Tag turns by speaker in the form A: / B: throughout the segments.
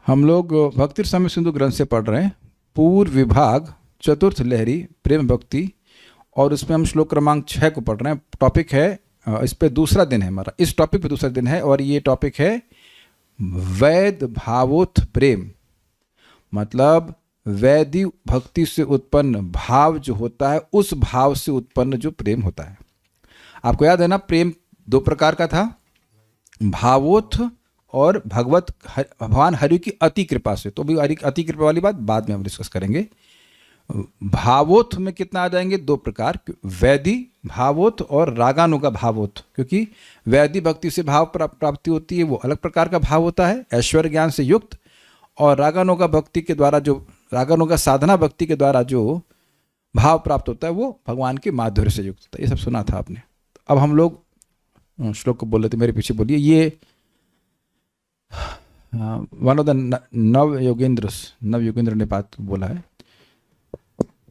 A: हम लोग भक्ति समय सिंधु ग्रंथ से पढ़ रहे हैं पूर्व विभाग चतुर्थ लहरी प्रेम भक्ति, और उसमें हम श्लोक क्रमांक 6 को पढ़ रहे हैं। टॉपिक है, इस पे दूसरा दिन है हमारा, इस टॉपिक पे दूसरा दिन है, और ये टॉपिक है वैद भावोत्थ प्रेम। मतलब वैदिक भक्ति से उत्पन्न भाव जो होता है, उस भाव से उत्पन्न जो प्रेम होता है। आपको याद है ना, प्रेम दो प्रकार का था, भावोत्थ और भगवान हरि की अति कृपा से। तो अभी अति कृपा वाली बात बाद में हम डिस्कस करेंगे। भावोत्थ में कितना आ जाएंगे, दो प्रकार, वैदी भावोत्थ और रागानुगा भावोत्थ। क्योंकि वैदी भक्ति से भाव प्राप्ति होती है, वो अलग प्रकार का भाव होता है ऐश्वर्य ज्ञान से युक्त, और रागानुगा भक्ति के द्वारा जो रागानुगा साधना भक्ति के द्वारा जो भाव प्राप्त होता है वो भगवान के माधुर्य से युक्त होता है। ये सब सुना था आपने। अब हम लोग श्लोक को बोल रहे थे, मेरे पीछे बोलिए। ये वन ऑफ द नव योगेंद्र ने बात बोला है।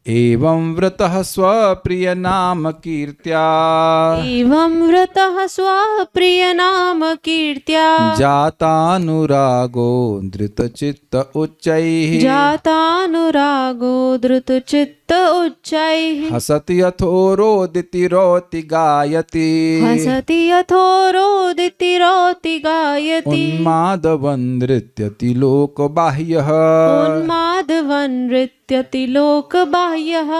A: एवं व्रतः स्वप्रिय नाम कीर्त्या,
B: एवं व्रतः स्वप्रिय नाम कीर्त्या,
A: जातानुरागो धृतचित्त उच्चैः,
B: जातानुरागो धृतचित्त उच्चैः,
A: हसति यथोरोदिति रोति गायति,
B: हसति यथोरोदिति रोति गायति,
A: उन्मादवन् नृत्यति लोकबाह्यः,
B: उन्मादवन् नृत्यति लोकबाह्यः।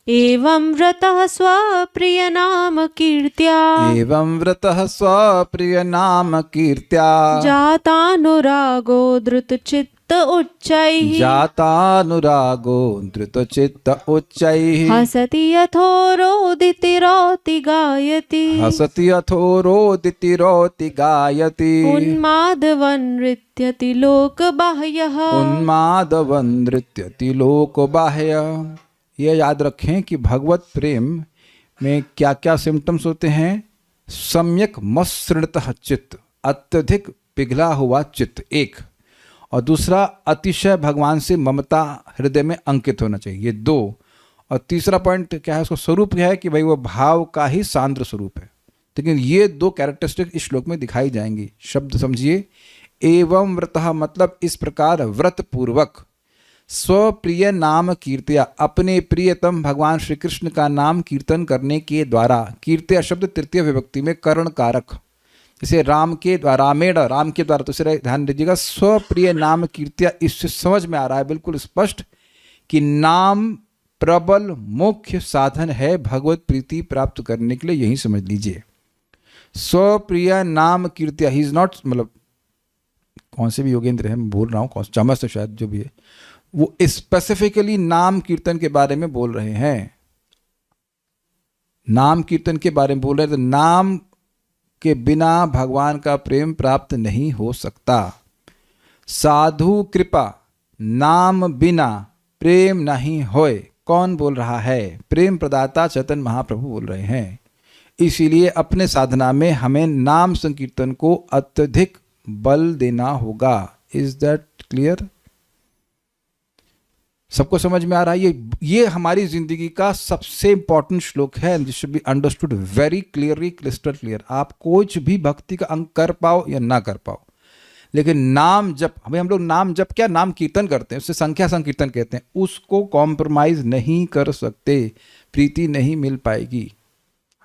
B: एवं व्रतः स्वप्रिय नाम कीर्त्या,
A: एवं व्रतः स्वप्रिय नाम कीर्त्या,
B: जातानुरागो धृतचित्त उच्चैः,
A: जातानुरागो धृतचित्त उच्चैः,
B: हसति यथोरोदिति रोति गायति,
A: हसति यथोरोदिति रोति गायति,
B: उन्मादवन् नृत्यति लोकबाह्यः,
A: उन्मादवन् नृत्यति लोकबाह्यः। ये याद रखें कि भगवत प्रेम में क्या क्या सिम्टम्स होते हैं। सम्यक मत्सृणतः चित्त, अत्यधिक पिघला हुआ चित्त एक, और दूसरा अतिशय भगवान से ममता हृदय में अंकित होना चाहिए, ये दो। और तीसरा पॉइंट क्या है, उसका स्वरूप क्या है कि भाई वो भाव का ही सांद्र स्वरूप है। लेकिन ये दो कैरेक्टरिस्टिक इस श्लोक में दिखाई जाएंगी। शब्द समझिए, एवं व्रतः मतलब इस प्रकार व्रत पूर्वक, स्वप्रिय नाम कीर्त्या अपने प्रियतम भगवान श्री कृष्ण का नाम कीर्तन करने के द्वारा। कीर्त्या शब्द तृतीय विभक्ति में करण कारक, जैसे राम के द्वारा, राम के द्वारा, तो इसे ध्यान दीजिएगा। स्वप्रिय नाम कीर्त्या, इससे समझ में आ रहा है बिल्कुल स्पष्ट कि नाम प्रबल मुख्य साधन है भगवत प्रीति प्राप्त करने के लिए। यही समझ लीजिए, स्वप्रिय नाम कीर्त्या। ही इज नॉट, मतलब कौन से भी योगेंद्र है, मैं बोल रहा हूँ, कौन चमस तो शायद जो भी है, वो स्पेसिफिकली नाम कीर्तन के बारे में बोल रहे हैं। नाम कीर्तन के बारे में बोल रहे हैं। तो नाम के बिना भगवान का प्रेम प्राप्त नहीं हो सकता। साधु कृपा नाम बिना प्रेम नहीं होए। कौन बोल रहा है? प्रेम प्रदाता चैतन्य महाप्रभु बोल रहे हैं। इसीलिए अपने साधना में हमें नाम संकीर्तन को अत्यधिक बल देना होगा। Is that clear? सबको समझ में आ रहा है? ये हमारी जिंदगी का सबसे इंपॉर्टेंट श्लोक है, this should be understood very clearly, crystal clear. आप कुछ भी भक्ति का अंग कर पाओ या ना कर पाओ, लेकिन नाम जप, हम लोग नाम जप क्या, नाम कीर्तन करते हैं, उससे संख्या संकीर्तन कहते हैं, उसको कॉम्प्रोमाइज नहीं कर सकते, प्रीति नहीं मिल पाएगी।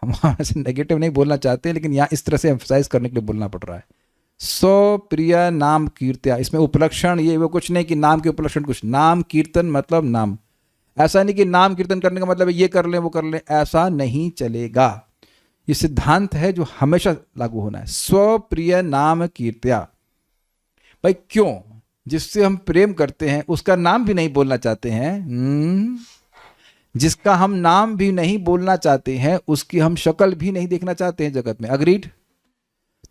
A: हम ऐसे नेगेटिव नहीं बोलना चाहते, लेकिन यहाँ इस तरह से एम्फसाइज करने के लिए बोलना पड़ रहा है। स्वप्रिय नाम कीर्त्या, इसमें उपलक्षण ये वो कुछ नहीं कि नाम के उपलक्षण कुछ। नाम कीर्तन मतलब नाम, ऐसा नहीं कि नाम कीर्तन करने का मतलब ये कर लें वो कर लें, ऐसा नहीं चलेगा। ये सिद्धांत है जो हमेशा लागू होना है। स्वप्रिय नाम कीर्त्या, भाई क्यों? जिससे हम प्रेम करते हैं उसका नाम भी नहीं बोलना चाहते हैं, जिसका हम नाम भी नहीं बोलना चाहते हैं उसकी हम शक्ल भी नहीं देखना चाहते हैं जगत में। अग्रीड?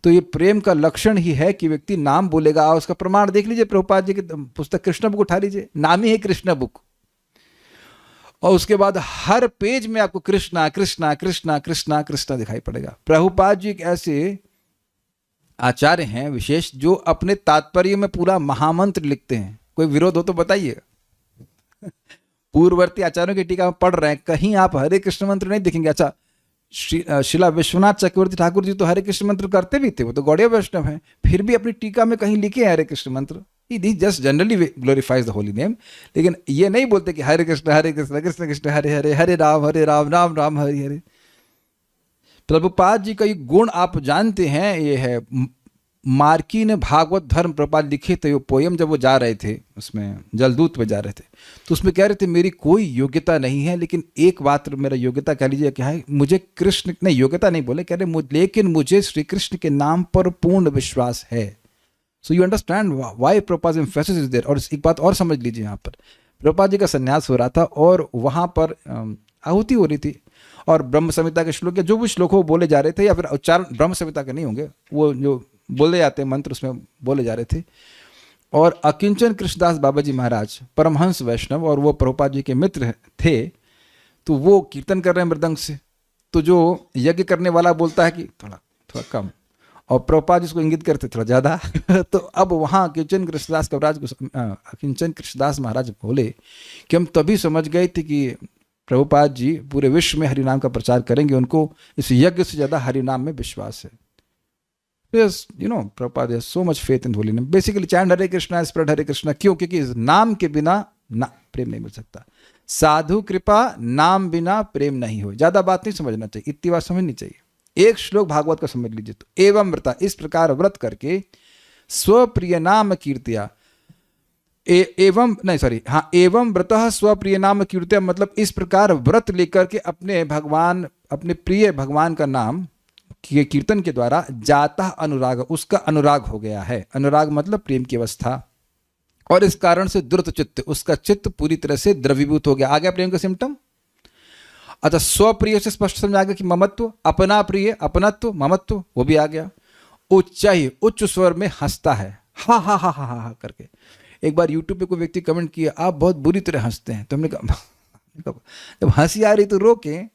A: तो ये प्रेम का लक्षण ही है कि व्यक्ति नाम बोलेगा। और उसका प्रमाण देख लीजिए, प्रभुपाद जी की पुस्तक कृष्ण बुक उठा लीजिए, नाम ही है कृष्ण बुक, और उसके बाद हर पेज में आपको कृष्णा कृष्णा कृष्णा कृष्णा कृष्णा दिखाई पड़ेगा। प्रभुपाद जी एक ऐसे आचार्य हैं विशेष, जो अपने तात्पर्य में पूरा महामंत्र लिखते हैं। कोई विरोध हो तो बताइएगा। पूर्ववर्ती आचार्यों की टीका में पढ़ रहे हैं, कहीं आप हरे कृष्ण मंत्र नहीं दिखेंगे। अच्छा, शिला विश्वनाथ चक्रवर्ती ठाकुर जी तो हरे कृष्ण मंत्र करते भी थे, वो तो गौड़ीय वैष्णव हैं, फिर भी अपनी टीका में कहीं लिखे हैं Hare Krishna mantra. He just generally glorifies the holy name, लेकिन ये नहीं बोलते कि हरे कृष्ण कृष्ण कृष्ण हरे हरे, हरे राम राम राम हरे हरे। प्रभुपाद जी का ये गुण आप जानते हैं, ये है मार्की ने भागवत धर्म प्रभुपाद लिखे थे, वो पोयम जब वो जा रहे थे उसमें जलदूत में जा रहे थे, तो उसमें कह रहे थे मेरी कोई योग्यता नहीं है, लेकिन एक बात मेरा योग्यता कह लीजिए क्या है, मुझे कृष्ण नहीं, योग्यता नहीं बोले, कह रहे लेकिन मुझे श्री कृष्ण के नाम पर पूर्ण विश्वास है। So you understand why Prabhupada emphasis is there. और एक बात और समझ लीजिए, यहाँ पर प्रभुपाद जी का संन्यास हो रहा था और वहाँ पर आहुति हो रही थी, और ब्रह्म संहिता के श्लोक, जो भी श्लोक हो बोले जा रहे थे, या फिर उच्चारण ब्रह्म संहिता के नहीं होंगे, वो जो बोले जाते हैं मंत्र उसमें बोले जा रहे थे। और अकिंचन कृष्णदास बाबा जी महाराज परमहंस वैष्णव, और वो प्रभुपाद जी के मित्र थे, तो वो कीर्तन कर रहे हैं मृदंग से, तो जो यज्ञ करने वाला बोलता है कि थोड़ा थोड़ा कम, और प्रभुपाद जिसको इंगित करते थोड़ा ज़्यादा तो अब वहाँ अकिंचन कृष्णदास कविराज को अकिंचन कृष्णदास महाराज बोले कि हम तभी समझ गए थे कि प्रभुपाद जी पूरे विश्व में हरिनाम का प्रचार करेंगे, उनको इस यज्ञ से ज़्यादा हरिनाम में विश्वास है। Yes, you know, Prabhupada has so much faith in holy name. Basically, chant Hare Krishna, spread Hare Krishna. क्यों? क्योंकि इस नाम के बिना ना प्रेम नहीं मिल सकता। साधु कृपा नाम बिना प्रेम नहीं हो। ज़्यादा बात नहीं समझना चाहिए, इतनी बात समझनी चाहिए। एक श्लोक भागवत का समझ लीजिए तो, एवं व्रता, इस प्रकार व्रत करके स्वप्रिय नाम कीर्तिया, एवं नहीं सॉरी हाँ, एवं व्रतः स्वप्रिय नाम कीर्तिया, मतलब इस प्रकार व्रत लेकर के अपने भगवान, अपने प्रिय भगवान का नाम के कीर्तन के द्वारा जाता अनुराग, उसका अनुराग हो गया है। अनुराग मतलब प्रेम की अवस्था, और इस कारण से द्रुत चित्त, उसका चित्त पूरी तरह से द्रवीभूत हो गया। आ गया प्रेम का सिम्टम। अच्छा, स्वप्रिय से स्पष्ट समझ आ गया कि ममत्व, अपना प्रिय, अपनत्व, ममत्व, वो भी आ गया। उच्चाई, उच्च स्वर में हंसता है, हा हा हा हा हा करके। एक बार यूट्यूब पे कोई व्यक्ति कमेंट किया, आप बहुत बुरी तरह हंसते हैं, तो हमने कहा जब हंसी आ रही तो रोकें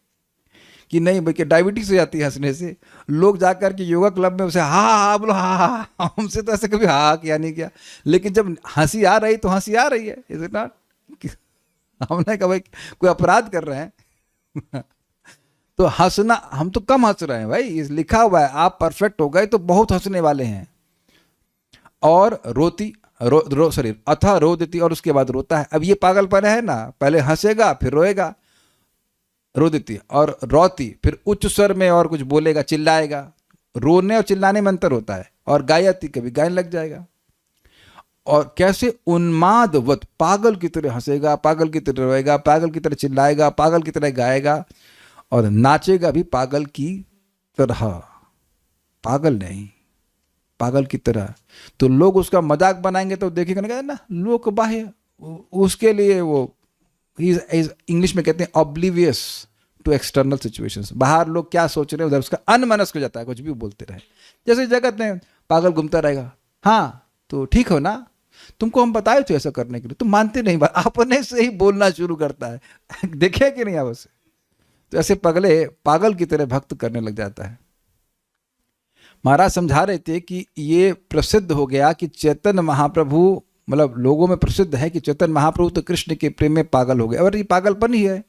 A: कि नहीं भाई, कि डायबिटीज हो जाती है हंसने से। लोग जाकर के योगा क्लब में उसे हा हा बोलो, हा हा, हमसे तो ऐसे कभी हा किया नहीं किया, लेकिन जब हंसी आ रही तो हंसी आ रही है, इज इट नॉट? हमने कहा भाई कोई अपराध कर रहे हैं तो हंसना, हम तो कम हंस रहे हैं भाई, इस लिखा हुआ है आप परफेक्ट हो गए तो बहुत हंसने वाले हैं। और रोती सॉरी अथा रो देती, और उसके बाद रोता है। अब ये पागलपन है ना, पहले हंसेगा फिर रोएगा, रो देती, और रोती फिर उच्च स्वर में और कुछ बोलेगा, चिल्लाएगा। रोने और चिल्लाने में अंतर होता है। और गायती, कभी गायन लग जाएगा। और कैसे उन्मादवत, पागल की तरह हंसेगा, पागल की तरह रोएगा, पागल की तरह चिल्लाएगा, पागल की तरह गाएगा, और नाचेगा भी पागल की तरह, पागल नहीं, पागल की तरह। तो लोग उसका मजाक बनाएंगे तो देखेगा ना, लोक बाह्य, उसके लिए वो इंग्लिश में कहते हैं ऑब्लिवियस टू एक्सटर्नल सिचुएशंस। बाहर लोग क्या सोच रहे हैं उधर उसका अनमनस्क हो जाता है, कुछ भी बोलते रहे। जैसे जगत में पागल घूमता रहेगा, हाँ तो ठीक हो ना, तुमको हम बताए थे ऐसा करने के लिए, तुम मानते नहीं, बात अपने से ही बोलना शुरू करता है देखे कि नहीं आप उसे? तो ऐसे पगले पागल की तरह भक्त करने लग जाता है। महाराज समझा रहे थे कि ये प्रसिद्ध हो गया कि चैतन्य महाप्रभु, मतलब लोगों में प्रसिद्ध है कि चैतन्य महाप्रभु तो कृष्ण के प्रेम में पागल हो गए। और ये पागलपन ही है,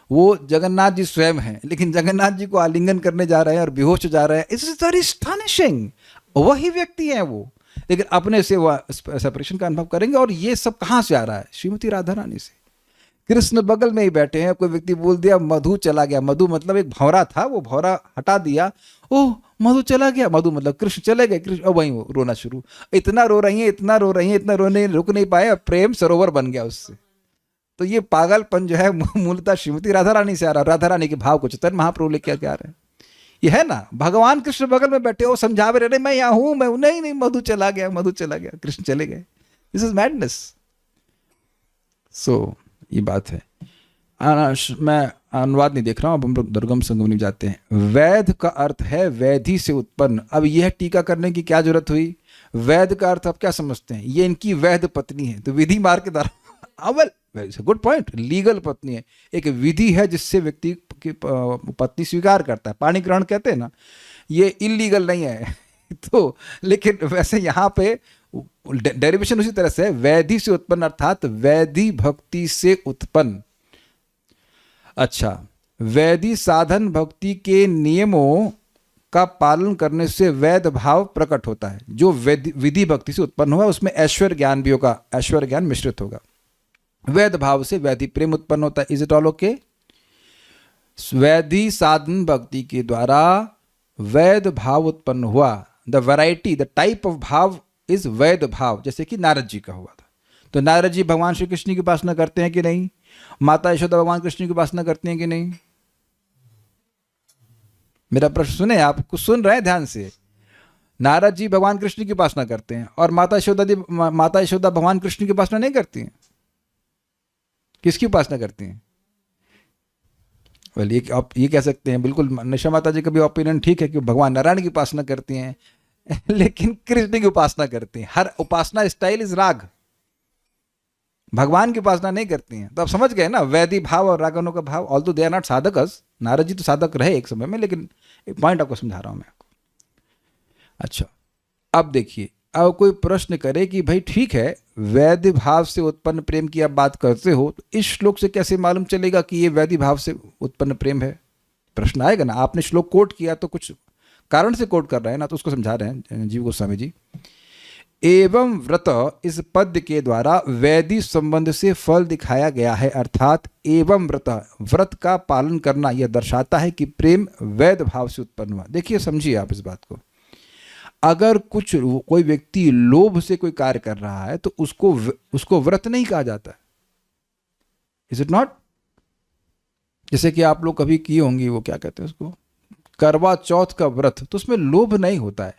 A: वो जगन्नाथ जी स्वयं हैं, लेकिन जगन्नाथ जी को आलिंगन करने जा रहे हैं और बेहोश हो जा रहे हैं। It's very astonishing. वही व्यक्ति हैं वो, लेकिन अपने से वो सेपरेशन का अनुभव करेंगे। और ये सब कहाँ से आ रहा है? श्रीमती राधा रानी से। कृष्ण बगल में ही बैठे हैं, कोई व्यक्ति बोल दिया मधु चला गया। मधु मतलब एक भौरा था, वो भौरा हटा दिया, ओह मधु चला गया, मधु मतलब कृष्ण चले गए। कृष्ण और वहीं वो रोना शुरू, इतना रो रही है, इतना रो रही है, इतना रोने रुक नहीं पाए, प्रेम सरोवर बन गया उससे। तो ये पागलपन जो है मूलतः श्रीमती राधा रानी से आ रहा है। राधा रानी के भाव को चैतन्य महाप्रभु लेके आ रहे हैं। ये है ना, भगवान कृष्ण बगल में बैठे हो, समझावे रहे, मैं यहाँ हूं, मैं नहीं नहीं, मधु चला गया, मधु चला गया, कृष्ण चले गए। This is madness. सो ये बात है। मैं अनुवाद नहीं देख रहा हूँ, अब हम लोग दुर्गम संगमनी जाते हैं। वैध का अर्थ है वैधि से उत्पन्न। अब यह टीका करने की क्या जरूरत हुई? वैध का अर्थ आप क्या समझते हैं? ये इनकी वैध पत्नी है, तो विधि मार्ग के द्वारा, अवल गुड पॉइंट, लीगल पत्नी है। एक विधि है जिससे व्यक्ति की पत्नी स्वीकार करता है, पाणी ग्रहण कहते हैं ना, ये इलीगल नहीं है तो लेकिन वैसे यहाँ पे डेरिवेशन उसी तरह से, वैधि से उत्पन्न अर्थात वैधि भक्ति से उत्पन्न। अच्छा, वैधि साधन भक्ति के नियमों का पालन करने से वैध भाव प्रकट होता है। जो विधि भक्ति से उत्पन्न हुआ उसमें ऐश्वर्य ज्ञान भी होगा, ऐश्वर्य ज्ञान मिश्रित होगा। वैध भाव से वैधि प्रेम उत्पन्न होता है। Is it all okay? Vaidhi साधन भक्ति के द्वारा वैध भाव उत्पन्न हुआ। The variety, the type of भाव इज वैध भाव, जैसे कि नारद जी का हुआ था। तो नारद जी भगवान श्री कृष्ण की उपासना करते हैं कि नहीं? माता यशोदा भगवान कृष्ण की उपासना करती हैं कि नहीं? मेरा प्रश्न सुने, आप कुछ सुन रहे हैं ध्यान से। नारद जी भगवान कृष्ण की उपासना करते हैं और माता यशोदा भगवान कृष्ण की उपासना नहीं करती हैं। किसकी उपासना करती हैं? वेल, आप ये कह सकते हैं बिल्कुल निशा माता जी का भी ओपिनियन ठीक है कि भगवान नारायण की उपासना करती हैं लेकिन कृष्ण की उपासना करती हैं। हर उपासना स्टाइल इज राग, भगवान की उपासना नहीं करती हैं। तो आप समझ गए ना, वैधि भाव और रागनों का भाव। ऑल्दो दे आर नॉट साधकस, नारद जी तो साधक रहे एक समय में, लेकिन एक पॉइंट आपको समझा रहा हूं मैं आपको। अच्छा, अब देखिए, अब कोई प्रश्न करे कि भाई ठीक है, वैध भाव से उत्पन्न प्रेम की आप बात करते हो, तो इस श्लोक से कैसे मालूम चलेगा कि ये वैधि भाव से उत्पन्न प्रेम है? प्रश्न आएगा ना। आपने श्लोक कोट किया तो कुछ कारण से कोट कर रहे हैं ना, तो उसको समझा रहे हैं जीव गोस्वामी जी। एवं व्रत इस पद के द्वारा वैधि संबंध से फल दिखाया गया है, अर्थात एवं व्रत, व्रत का पालन करना यह दर्शाता है कि प्रेम वैध भाव से उत्पन्न हुआ। देखिए, समझिए आप इस बात को। अगर कोई व्यक्ति लोभ से कोई कार्य कर रहा है तो उसको व्रत नहीं कहा जाता। Is it not? जैसे कि आप लोग कभी किए होंगे, वो क्या कहते हैं उसको, करवा चौथ का व्रत, तो उसमें लोभ नहीं होता है।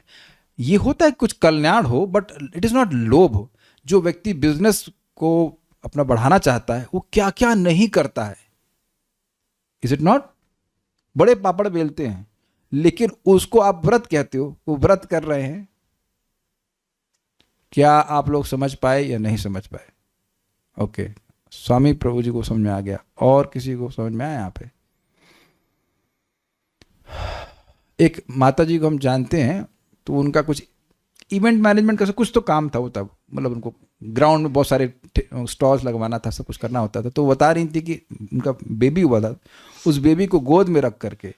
A: ये होता है कुछ कल्याण हो, बट इट इज नॉट लोभ। जो व्यक्ति बिजनेस को अपना बढ़ाना चाहता है वो क्या क्या नहीं करता है। Is it not? बड़े पापड़ बेलते हैं, लेकिन उसको आप व्रत कहते हो, वो व्रत कर रहे हैं। क्या आप लोग समझ पाए या नहीं समझ पाए? ओके, स्वामी प्रभु जी को समझ में आ गया, और किसी को समझ में आया? यहाँ पे एक माता जी को हम जानते हैं, तो उनका कुछ इवेंट मैनेजमेंट का कुछ तो काम था वो, तब मतलब उनको ग्राउंड में बहुत सारे स्टॉल्स लगवाना था, सब कुछ करना होता था। तो वो बता रही थी कि उनका बेबी हुआ था, उस बेबी को गोद में रख करके,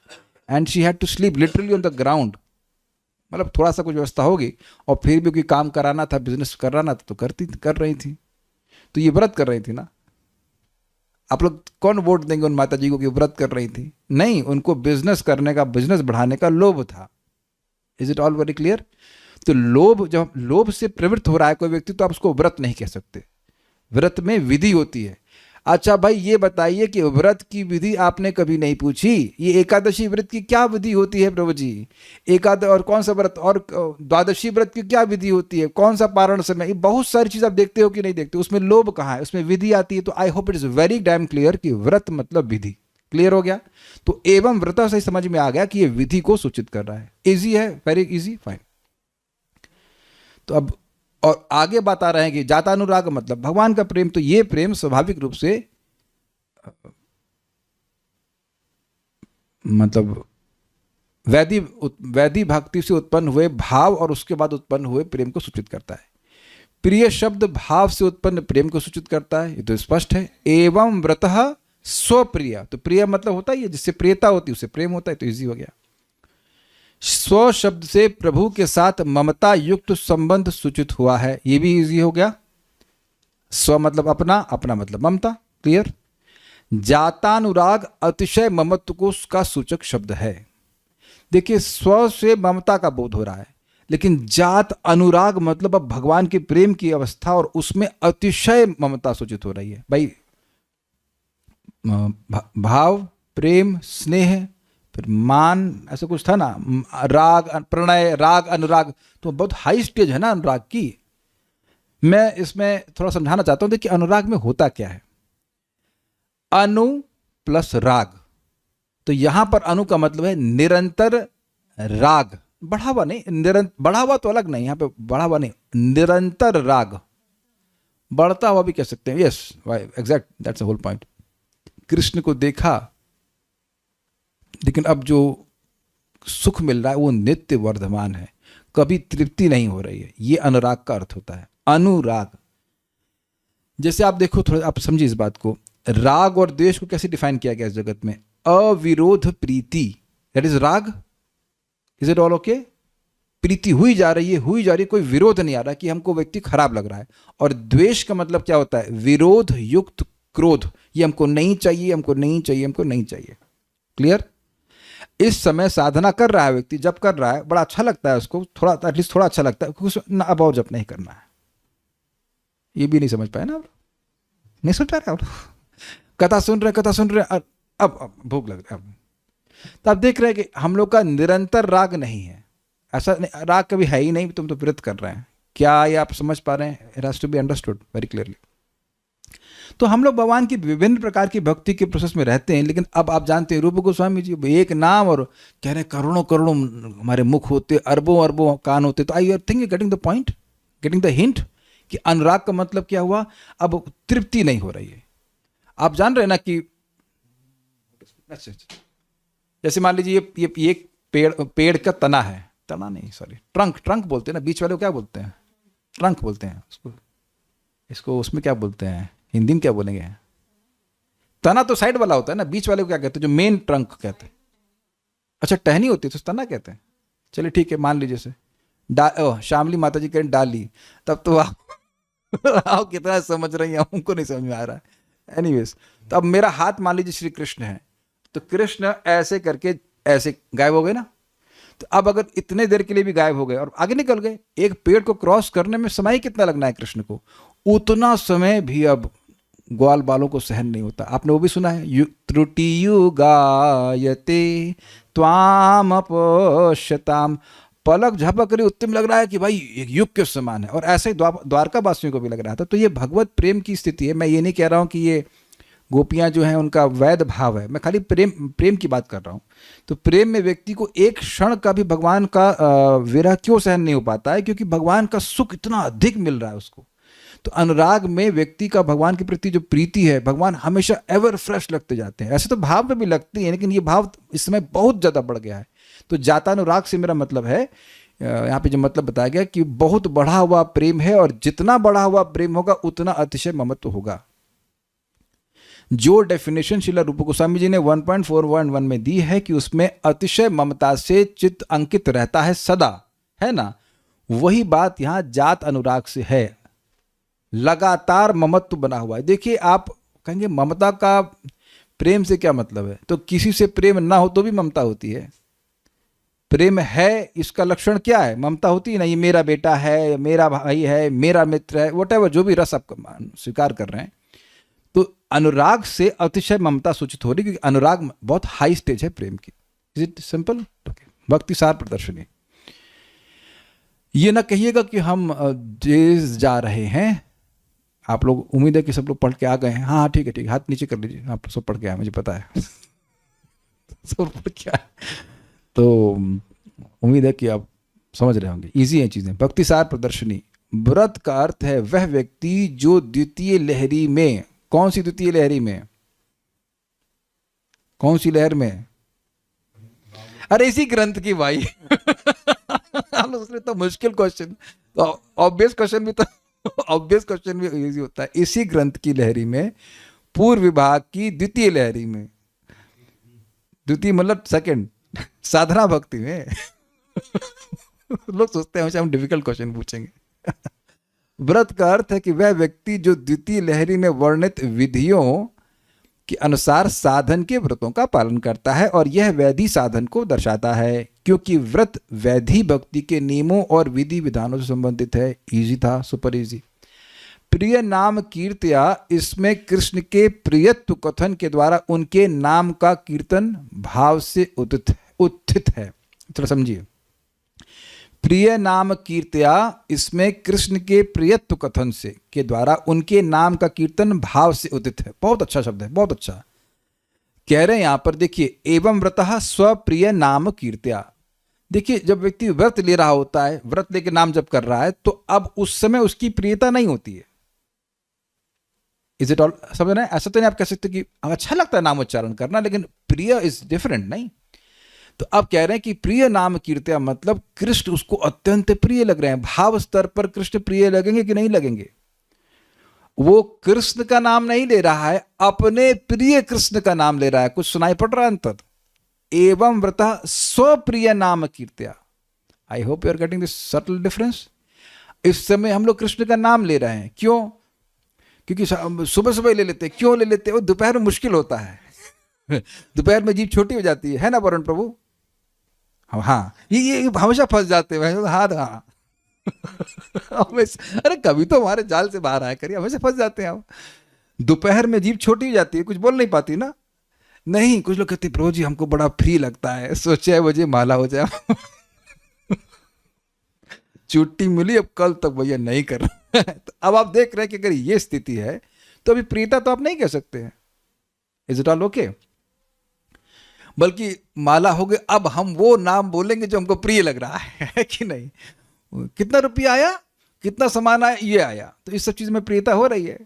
A: and she had to sleep literally on the ground. मतलब थोड़ा सा कुछ व्यवस्था होगी, और फिर भी कोई काम कराना था, बिजनेस कराना था, तो कर रही थी। तो ये व्रत कर रही थी ना। आप लोग कौन वोट देंगे उन माता जी को कि व्रत कर रही थी? नहीं, उनको बिजनेस करने का, बिजनेस बढ़ाने का लोभ था। Is it all very clear? तो लोभ, जब लोभ से प्रवृत्त हो रहा है कोई व्यक्ति, तो आप उसको व्रत नहीं कह सकते। व्रत में विधि होती है। अच्छा भाई, ये बताइए कि व्रत की विधि आपने कभी नहीं पूछी? ये एकादशी व्रत की क्या विधि होती है प्रभु जी? और कौन सा व्रत, और द्वादशी व्रत की क्या विधि होती है? कौन सा पारण समय? ये बहुत सारी चीज आप देखते हो कि नहीं देखते? उसमें लोभ कहाँ है? उसमें विधि आती है। तो I hope it is very dam clear कि व्रत मतलब विधि। क्लियर हो गया? तो एवं व्रत से समझ में आ गया कि ये विधि को सूचित कर रहा है। इजी है, वेरी इजी, फाइन। तो अब और आगे बात आ रहे हैं कि जातानुराग मतलब भगवान का प्रेम। तो ये प्रेम स्वाभाविक रूप से मतलब वैधि भक्ति से उत्पन्न हुए भाव और उसके बाद उत्पन्न हुए प्रेम को सूचित करता है। प्रिय शब्द भाव से उत्पन्न प्रेम को सूचित करता है, ये तो स्पष्ट है। एवं व्रतः स्वप्रिय, तो प्रिय मतलब होता है जिससे प्रियता होती है, उससे प्रेम होता है, तो इजी हो गया। स्व शब्द से प्रभु के साथ ममता युक्त संबंध सूचित हुआ है, ये भी इजी हो गया। स्व मतलब अपना, अपना मतलब ममता, क्लियर। जातानुराग अतिशय ममत्व को का सूचक शब्द है। देखिए, स्व से ममता का बोध हो रहा है, लेकिन जात अनुराग मतलब अब भगवान के प्रेम की अवस्था, और उसमें अतिशय ममता सूचित हो रही है। भाई भाव, प्रेम, स्नेह, फिर मान, ऐसा कुछ था ना, राग, प्रणय, राग, अनुराग, तो बहुत हाई स्टेज है ना अनुराग की। मैं इसमें थोड़ा समझाना चाहता हूं। देखिए, अनुराग में होता क्या है, अनु प्लस राग। तो यहां पर अनु का मतलब है निरंतर राग, बढ़ावा नहीं, बढ़ावा तो अलग नहीं, यहां पे बढ़ावा नहीं, निरंतर राग, बढ़ता हुआ भी कह सकते हैं। Yes, exact, that's the whole point. Krishna को देखा, लेकिन अब जो सुख मिल रहा है वो नित्य वर्धमान है, कभी तृप्ति नहीं हो रही है। ये अनुराग का अर्थ होता है, अनुराग। जैसे आप देखो, थोड़ा आप समझिए इस बात को। राग और द्वेष को कैसे डिफाइन किया गया इस जगत में? अविरोध प्रीति, that is raga. Is it all okay? प्रीति हुई जा रही है, कोई विरोध नहीं आ रहा कि हमको व्यक्ति खराब लग रहा है। और द्वेष का मतलब क्या होता है? विरोध युक्त क्रोध, ये हमको नहीं चाहिए, हमको नहीं चाहिए, हमको नहीं चाहिए। क्लियर? इस समय साधना कर रहा है व्यक्ति, जब कर रहा है बड़ा अच्छा लगता है उसको, थोड़ा एटलीस्ट थोड़ा अच्छा लगता है, क्योंकि अब और जब नहीं करना है। ये भी नहीं समझ पाए ना आप? नहीं समझ पा रहे आप? कथा सुन रहे, अब भूख लग रहा है। अब तो आप देख रहे हैं कि हम लोग का निरंतर राग नहीं है, ऐसा नहीं, राग कभी है ही नहीं, तुम तो व्रत कर रहे हैं। क्या ये आप समझ पा रहे हैं? It has to be understood very clearly. तो हम लोग भगवान की विभिन्न प्रकार की भक्ति के प्रोसेस में रहते हैं, लेकिन अब आप जानते हैं रूप गोस्वामी जी एक नाम और कह रहे करोड़ों करोड़ों हमारे मुख होते, अरबों अरबों कान होते। तो I R thinking getting the point, getting the hint कि अनुराग का मतलब क्या हुआ? अब तृप्ति नहीं हो रही है। आप जान रहे हैं ना कि अच्छा, जैसे मान लीजिए ये पेड़ का तना है, तना नहीं सॉरी ट्रंक बोलते हैं ना, बीच वाले को क्या बोलते हैं? ट्रंक बोलते हैं उसको, इसको उसमें क्या बोलते हैं हिंदी में, क्या बोलेंगे? तना तो साइड वाला होता है ना, बीच वाले को क्या कहते हैं? जो मेन ट्रंक कहते हैं। अच्छा टहनी होती है तो तना कहते हैं। चलिए ठीक है, मान लीजिए से श्यामली माता जी कहें डाली, तब तो आप कितना समझ रही हैं, हमको नहीं समझ में आ रहा है। एनीवेज, तो अब मेरा हाथ मान लीजिए श्री कृष्ण है, तो कृष्ण ऐसे करके ऐसे गायब हो गए ना। तो अब अगर इतने देर के लिए भी गायब हो गए और आगे निकल गए, एक पेड़ को क्रॉस करने में समय कितना लगना है कृष्ण को, उतना समय भी अब ग्वाल बालों को सहन नहीं होता। आपने वो भी सुना है, त्रुटि युगायते त्वाम अपश्यताम, पलक झपक रही उतने में लग रहा है कि भाई एक युग के समान है। और ऐसे ही द्वारका वासियों को भी लग रहा था। तो ये भगवत प्रेम की स्थिति है। मैं ये नहीं कह रहा हूँ कि ये गोपियाँ जो हैं उनका वैध भाव है, मैं खाली प्रेम की बात कर रहा हूँ। तो प्रेम में व्यक्ति को एक क्षण का भी भगवान का विरह क्यों सहन नहीं हो पाता है? क्योंकि भगवान का सुख इतना अधिक मिल रहा है उसको। तो अनुराग में व्यक्ति का भगवान के प्रति जो प्रीति है, भगवान हमेशा एवर फ्रेश लगते जाते हैं। ऐसे तो भाव में भी लगती है, लेकिन ये भाव इस समय बहुत ज़्यादा बढ़ गया है। तो जाता अनुराग से मेरा मतलब है, यहाँ पे जो मतलब बताया गया कि बहुत बढ़ा हुआ प्रेम है, और जितना बढ़ा हुआ प्रेम होगा उतना अतिशय ममत्व होगा। जो डेफिनेशन श्रील रूप गोस्वामी जी ने 1.411 में दी है कि उसमें अतिशय ममता से चित्त अंकित रहता है सदा, है ना, वही बात यहाँ जात अनुराग से है। लगातार ममत्व बना हुआ है। देखिए आप कहेंगे ममता का प्रेम से क्या मतलब है? तो किसी से प्रेम ना हो तो भी ममता होती है। प्रेम है इसका लक्षण क्या है? ममता होती है ना। ये मेरा बेटा है, मेरा भाई है, मेरा मित्र है, व्हाटएवर जो भी रस आप स्वीकार कर रहे हैं। तो अनुराग से अतिशय ममता सूचित हो रही, क्योंकि अनुराग बहुत हाई स्टेज है प्रेम की। Is it simple? भक्ति सार प्रदर्शनी। ये ना कहिएगा कि हम तेज जा रहे हैं। आप लोग उम्मीद है कि सब लोग पढ़ के आ गए हैं। हाँ ठीक है ठीक है, हाथ नीचे कर लीजिए, आप सब पढ़ के आए, मुझे पता है सब पढ़ के आए। तो उम्मीद है कि आप समझ रहे होंगे। इजी है चीजें। भक्ति सार प्रदर्शनी। व्रत का अर्थ है वह व्यक्ति जो द्वितीय लहरी में, कौन सी द्वितीय लहरी में, कौन सी लहर में? अरे इसी ग्रंथ की भाई तो मुश्किल क्वेश्चन, तो ऑब्वियस क्वेश्चन भी, तो ऑब्वियस क्वेश्चन भी इजी होता है। इसी ग्रंथ की लहरी में, पूर्व विभाग की द्वितीय लहरी में, द्वितीय मतलब सेकंड, साधना भक्ति में लोग सोचते हैं हम डिफिकल्ट क्वेश्चन पूछेंगे व्रत का अर्थ है कि वह व्यक्ति जो द्वितीय लहरी में वर्णित विधियों के अनुसार साधन के व्रतों का पालन करता है, और यह वैधि साधन को दर्शाता है, क्योंकि व्रत वैधि भक्ति के नियमों और विधि विधानों से संबंधित है। इजी था, सुपर इजी। प्रिय नाम कीर्त्या, इसमें कृष्ण के प्रियत्व कथन के द्वारा उनके नाम का कीर्तन भाव से उत्थित है। थोड़ा समझिए। प्रिय नाम कीर्त्या, इसमें कृष्ण के प्रियत्व कथन से के द्वारा उनके नाम का कीर्तन भाव से उदित है। बहुत अच्छा शब्द है, बहुत अच्छा कह रहे हैं यहां पर। देखिए, एवं व्रतः स्वप्रिय नाम कीर्त्या। देखिए, जब व्यक्ति व्रत ले रहा होता है, व्रत लेके नाम जब कर रहा है, तो अब उस समय उसकी प्रियता नहीं होती है। Is it all? समझ रहे हैं? ऐसा तो नहीं आप कह सकते कि अच्छा लगता है नाम उच्चारण करना, लेकिन प्रिय इज डिफरेंट, नहीं? तो अब कह रहे हैं कि प्रिय नाम कीर्त्या मतलब कृष्ण उसको अत्यंत प्रिय लग रहे हैं। भाव स्तर पर कृष्ण प्रिय लगेंगे कि नहीं लगेंगे? वो कृष्ण का नाम नहीं ले रहा है, अपने प्रिय कृष्ण का नाम ले रहा है। कुछ सुनाई पड़ रहा है अंतर? एवं व्रतः स्वप्रिय नाम कीर्त्या। I hope you are getting this subtle difference. इस समय हम लोग कृष्ण का नाम ले रहे हैं, क्यों? क्योंकि सुबह सुबह ले लेते हैं। क्यों ले लेते हैं? वो दोपहर में मुश्किल होता है दोपहर में जीभ छोटी हो जाती है ना वरुण प्रभु? हाँ, ये हमेशा फंस जाते हैं। हाँ हाँ अरे कभी तो हमारे जाल से बाहर आया करिए, हमेशा फंस जाते हैं आप। दोपहर में जीभ छोटी हो जाती है, कुछ बोल नहीं पाती ना। नहीं, कुछ लोग कहते प्रभु जी हमको बड़ा फ्री लगता है, सोचे मुझे माला हो जाए छुट्टी मिली, अब कल तक भैया नहीं कर रहा तो अब आप देख रहे हैं कि अगर ये स्थिति है तो अभी प्रियता तो आप नहीं कह सकते हैं। Is it all okay? बल्कि माला हो गई, अब हम वो नाम बोलेंगे जो हमको प्रिय लग रहा है कि नहीं? कितना रुपया आया, कितना सामान आया, ये आया, तो इस सब चीज में प्रियता हो रही है।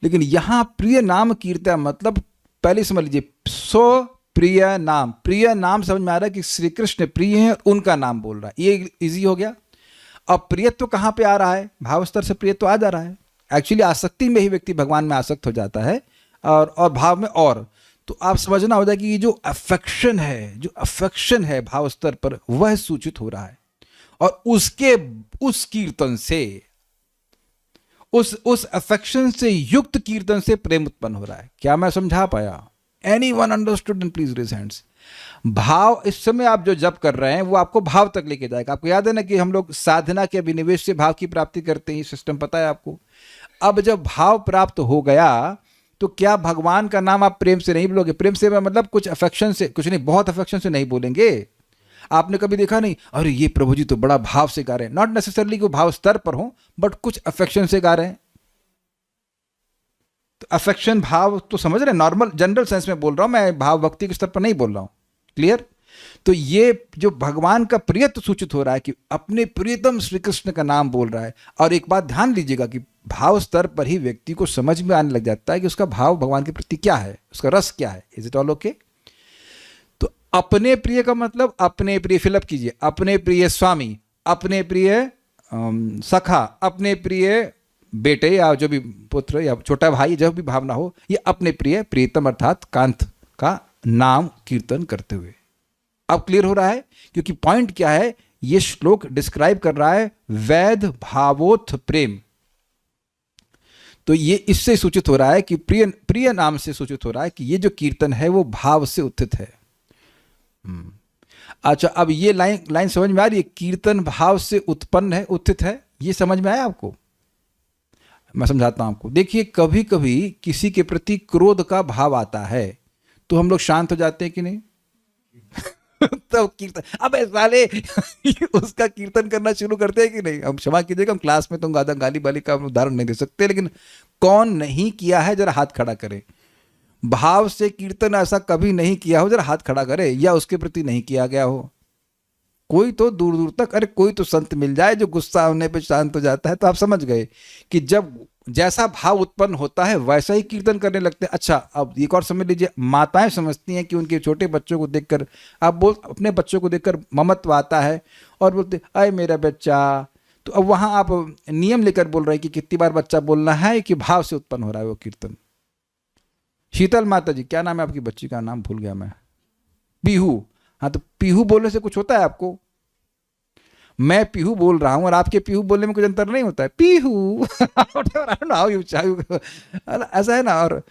A: लेकिन यहां प्रिय नाम कीर्त्या मतलब पहले समझ लीजिए, सो प्रिय नाम, प्रिय नाम समझ में आ रहा है कि श्री कृष्ण प्रिय हैं, उनका नाम बोल रहा है, ये इजी हो गया। अब प्रियत्व कहाँ पे आ रहा है? भाव स्तर से प्रियत्व आ जा रहा है। एक्चुअली आसक्ति में ही व्यक्ति भगवान में आसक्त हो जाता है, और भाव में और। तो आप समझना होता है कि ये जो अफेक्शन है भाव स्तर पर, वह सूचित हो रहा है, और उस कीर्तन से, उस अफेक्शन से युक्त कीर्तन से प्रेम उत्पन्न हो रहा है। क्या मैं समझा पाया? Anyone understood? And please raise hands. भाव, इस समय आप जो जप कर रहे हैं वो आपको भाव तक लेके जाएगा। आपको याद है ना कि हम लोग साधना के अभिनिवेश से भाव की प्राप्ति करते हैं, ये सिस्टम पता है आपको। अब जब भाव प्राप्त हो गया तो क्या भगवान का नाम आप प्रेम से नहीं बोलोगे? प्रेम से मतलब कुछ अफेक्शन से, कुछ नहीं, बहुत अफेक्शन से नहीं बोलेंगे। आपने कभी देखा नहीं, अरे ये प्रभु जी तो बड़ा भाव से गा रहे हैं। नॉट नेसेसरली कि वो भाव स्तर पर हो, बट कुछ अफेक्शन से गा रहे हैं। तो अफेक्शन भाव तो समझ रहे हैं, नॉर्मल जनरल सेंस में बोल रहा हूं मैं, भाव भक्ति के स्तर पर नहीं बोल रहा हूं। क्लियर? तो ये जो भगवान का प्रियत्व सूचित हो रहा है कि अपने प्रियतम श्री कृष्ण का नाम बोल रहा है। और एक बात ध्यान लीजिएगा कि भाव स्तर पर ही व्यक्ति को समझ में आने लग जाता है कि उसका भाव भगवान के प्रति क्या है, उसका रस क्या है। Is it all okay? तो अपने प्रिय का मतलब अपने प्रिय, फिलअप कीजिए, अपने प्रिय स्वामी, अपने प्रिय सखा, अपने प्रिय बेटे या जो भी पुत्र या छोटा भाई, जो भी भावना हो, ये अपने प्रिय प्रियतम अर्थात कांत का नाम कीर्तन करते हुए। अब क्लियर हो रहा है? क्योंकि पॉइंट क्या है, ये श्लोक डिस्क्राइब कर रहा है वैध भावोत्थ प्रेम। तो ये इससे सूचित हो रहा है कि प्रिय नाम से सूचित हो रहा है कि ये जो कीर्तन है वो भाव से उत्थित है। अच्छा, अब ये लाइन समझ में आ रही है? कीर्तन भाव से उत्पन्न है, उत्थित है, ये समझ में आया आपको? मैं समझाता हूं आपको। देखिए, कभी कभी किसी के प्रति क्रोध का भाव आता है तो हम लोग शांत हो जाते हैं कि नहीं? तो कीर्तन, अबे साले उसका कीर्तन करना शुरू करते हैं कि नहीं? हम क्षमा कीजिएगा, हम क्लास में तो गाली बाली का उदाहरण नहीं दे सकते, लेकिन कौन नहीं किया है जरा हाथ खड़ा करे। भाव से कीर्तन ऐसा कभी नहीं किया हो, जरा हाथ खड़ा करे, या उसके प्रति नहीं किया गया हो। कोई तो दूर दूर तक, अरे कोई तो संत मिल जाए जो गुस्सा होने पे शांत हो जाता है। तो आप समझ गए कि जब जैसा भाव उत्पन्न होता है वैसा ही कीर्तन करने लगते हैं। अच्छा, अब एक और समझ लीजिए, माताएं समझती हैं कि उनके छोटे बच्चों को देखकर, आप अपने बच्चों को देखकर ममत्व आता है और बोलते अय मेरा बच्चा। तो अब वहां आप नियम लेकर बोल रहे हैं कि कितनी बार बच्चा बोलना है, कि भाव से उत्पन्न हो रहा है वो कीर्तन। शीतल माता जी, क्या नाम है आपकी बच्ची का? नाम भूल गया मैं। पीहू। हाँ, तो पीहू बोलने से कुछ होता है आपको? मैं पीहू बोल रहा हूं और आपके पीहू बोलने में कुछ अंतर नहीं होता है। पीहू ऐसा है ना। और